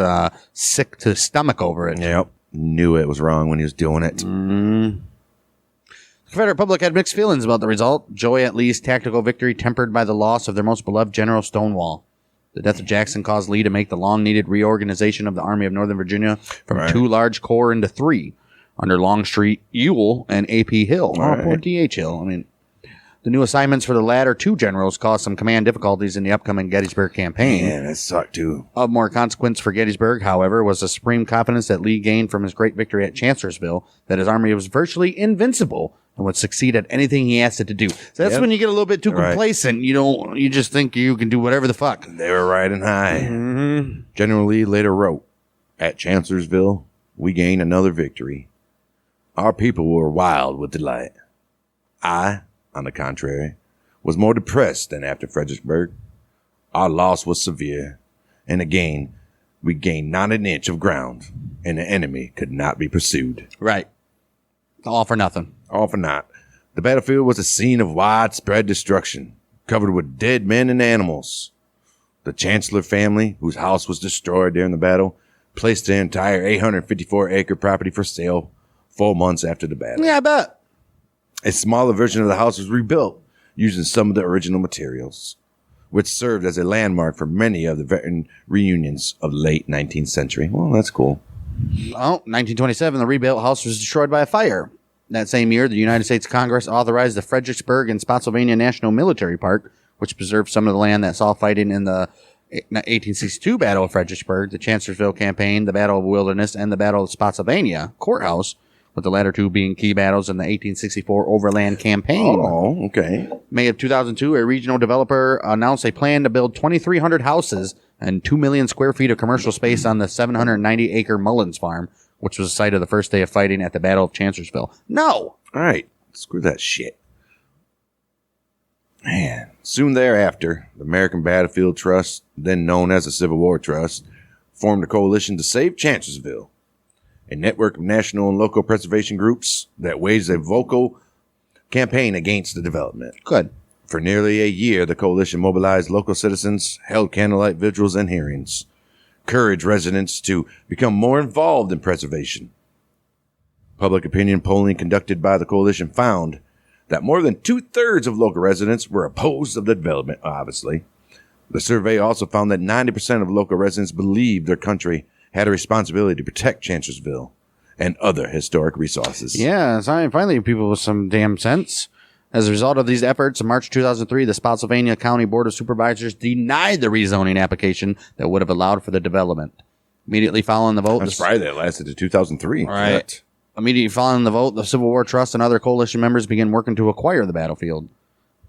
sick to his stomach over it. Yep. Knew it was wrong when he was doing it. The Confederate public had mixed feelings about the result. Joy at Lee's tactical victory tempered by the loss of their most beloved general, Stonewall. The death of Jackson caused Lee to make the long-needed reorganization of the Army of Northern Virginia from 2 large corps into 3 under Longstreet, Ewell, and A.P. Hill. Poor D.H. Hill. I mean, the new assignments for the latter 2 generals caused some command difficulties in the upcoming Gettysburg campaign. Yeah, that sucked too. Of more consequence for Gettysburg, however, was the supreme confidence that Lee gained from his great victory at Chancellorsville that his army was virtually invincible and would succeed at anything he asked it to do. So that's when you get a little bit too complacent. You just think you can do whatever the fuck. They were riding high. General Lee later wrote, "At Chancellorsville, we gained another victory. Our people were wild with delight. I, on the contrary, was more depressed than after Fredericksburg. Our loss was severe, and again, we gained not an inch of ground, and the enemy could not be pursued." Right. All for nothing. All for naught. The battlefield was a scene of widespread destruction, covered with dead men and animals. The Chancellor family, whose house was destroyed during the battle, placed their entire 854-acre property for sale 4 months after the battle. Yeah, I bet. A smaller version of the house was rebuilt using some of the original materials, which served as a landmark for many of the veteran reunions of the late 19th century. Well, that's cool. Well, 1927, the rebuilt house was destroyed by a fire. That same year, the United States Congress authorized the Fredericksburg and Spotsylvania National Military Park, which preserved some of the land that saw fighting in the 1862 Battle of Fredericksburg, the Chancellorsville Campaign, the Battle of Wilderness, and the Battle of Spotsylvania Courthouse, with the latter 2 being key battles in the 1864 Overland Campaign. Oh, okay. May of 2002, a regional developer announced a plan to build 2,300 houses and 2 million square feet of commercial space on the 790-acre Mullins Farm, which was the site of the first day of fighting at the Battle of Chancellorsville. No! All right. Screw that shit. Man. Soon thereafter, the American Battlefield Trust, then known as the Civil War Trust, formed a coalition to save Chancellorsville, a network of national and local preservation groups that waged a vocal campaign against the development. Good. For nearly a year, the coalition mobilized local citizens, held candlelight vigils and hearings, encouraged residents to become more involved in preservation. Public opinion polling conducted by the coalition found that more than 2/3 of local residents were opposed of the development, obviously. The survey also found that 90% of local residents believed their country had a responsibility to protect Chancellorsville and other historic resources. Yeah, finally people with some damn sense. As a result of these efforts, in March 2003, the Spotsylvania County Board of Supervisors denied the rezoning application that would have allowed for the development. Immediately following the vote... That's right, that lasted to 2003. Right. Immediately following the vote, the Civil War Trust and other coalition members began working to acquire the battlefield.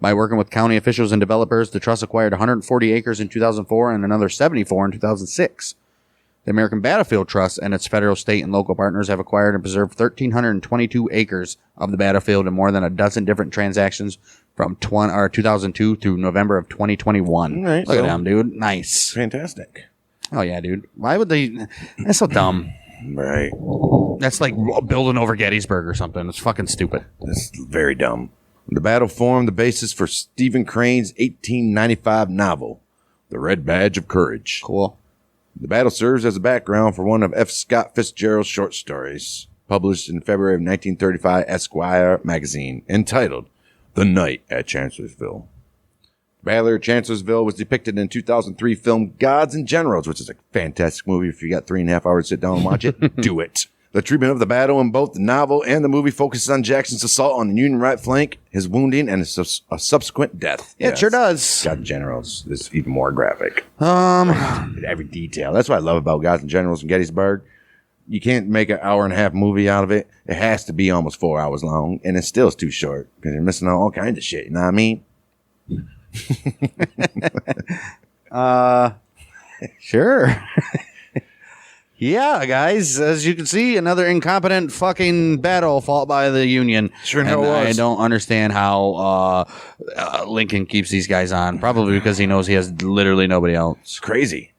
By working with county officials and developers, the trust acquired 140 acres in 2004 and another 74 in 2006. The American Battlefield Trust and its federal, state, and local partners have acquired and preserved 1,322 acres of the battlefield in more than a dozen different transactions from 2002 through November of 2021. Right, Look at them, dude. Nice. Fantastic. Oh, yeah, dude. Why would they... That's so dumb. Right. That's like building over Gettysburg or something. It's fucking stupid. That's very dumb. The battle formed the basis for Stephen Crane's 1895 novel, The Red Badge of Courage. Cool. The battle serves as a background for one of F. Scott Fitzgerald's short stories, published in February of 1935 Esquire magazine, entitled The Night at Chancellorsville. The Battle of Chancellorsville was depicted in 2003 film Gods and Generals, which is a fantastic movie. If you got 3.5 hours to sit down and watch it, do it. The treatment of the battle in both the novel and the movie focuses on Jackson's assault on the Union right flank, his wounding, and a subsequent death. It sure does. Gods and Generals is even more graphic. Every detail. That's what I love about Gods and Generals from Gettysburg. You can't make an 1.5 hour movie out of it. It has to be almost 4 hours long, and it still is too short because you're missing out all kinds of shit. You know what I mean? Sure. Yeah, guys, as you can see, another incompetent fucking battle fought by the Union. Sure and was. I don't understand how Lincoln keeps these guys on. Probably because he knows he has literally nobody else. It's crazy.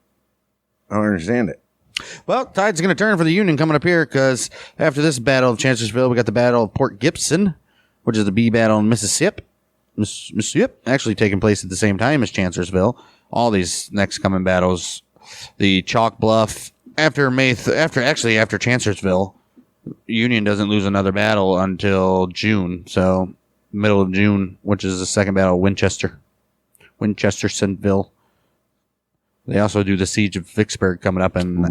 I don't understand it. Well, tide's going to turn for the Union coming up here because after this battle of Chancellorsville, we got the Battle of Port Gibson, which is the B battle in Mississippi. Mississippi, actually taking place at the same time as Chancellorsville. All these next coming battles, the Chalk Bluff. After Chancellorsville, Union doesn't lose another battle until June. So middle of June, which is the second battle, Winchestersonville. They also do the siege of Vicksburg coming up in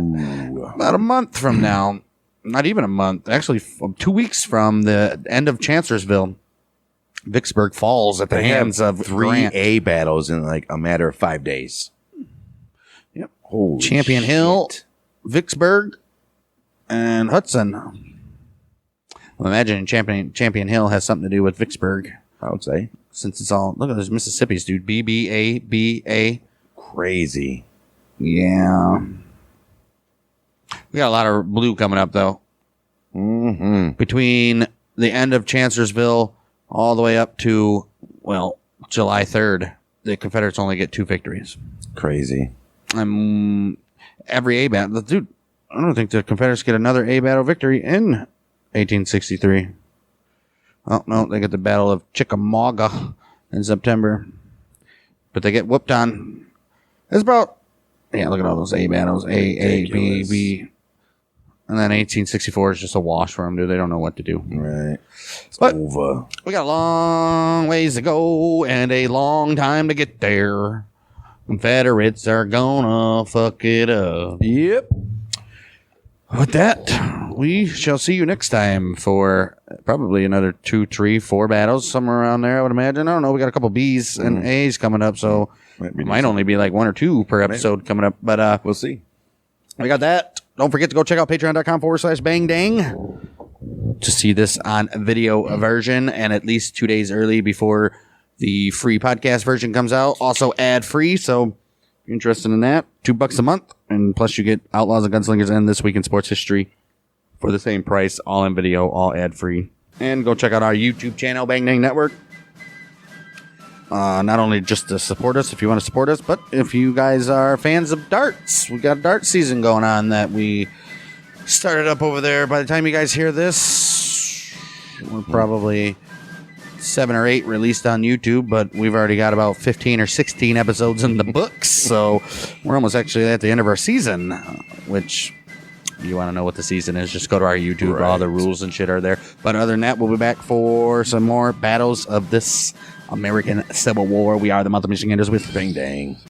about a month from now. Not even a month. Actually, 2 weeks from the end of Chancellorsville. Vicksburg falls at the hands of three Grant. A battles in like a matter of 5 days. Yep. Holy Champion shit. Hill, Vicksburg, and Hudson. Well, imagine Champion Hill has something to do with Vicksburg. I would say. Since it's all, look at those Mississippi's, dude. B-B-A-B-A. Crazy. Yeah. We got a lot of blue coming up, though. Mm-hmm. Between the end of Chancellorsville all the way up to, well, July 3rd, the Confederates only get 2 victories. Crazy. Every A battle, dude, I don't think the Confederates get another A battle victory in 1863. Oh, no, they get the Battle of Chickamauga in September. But they get whooped on. It's about, yeah, look at all those A battles. A, B, B. And then 1864 is just a wash for them, dude. They don't know what to do. Right. It's But over. we got a long ways to go and a long time to get there. Confederates are gonna fuck it up. Yep. With that, we shall see you next time for probably another 2, 3, 4 battles, somewhere around there, I would imagine. I don't know. We got a couple B's and A's coming up, so it might only be like 1 or 2 per episode coming up. But we'll see. We got that. Don't forget to go check out patreon.com/bangdang to see this on video version and at least 2 days early before the free podcast version comes out. Also ad free. So if you're interested in that, $2 a month. And plus you get Outlaws and Gunslingers and This Week in Sports History for the same price, all in video, all ad free. And go check out our YouTube channel, Bang Dang Network. Not only just to support us if you want to support us, but if you guys are fans of darts, we got a dart season going on that we started up over there. By the time you guys hear this, we're probably 7 or 8 released on YouTube, but we've already got about 15 or 16 episodes in the books, so we're almost actually at the end of our season, which you want to know what the season is, just go to our YouTube. Right. All the rules and shit are there. But other than that, we'll be back for some more battles of this American Civil War. We are the Month of Michiganders with Bang Dang.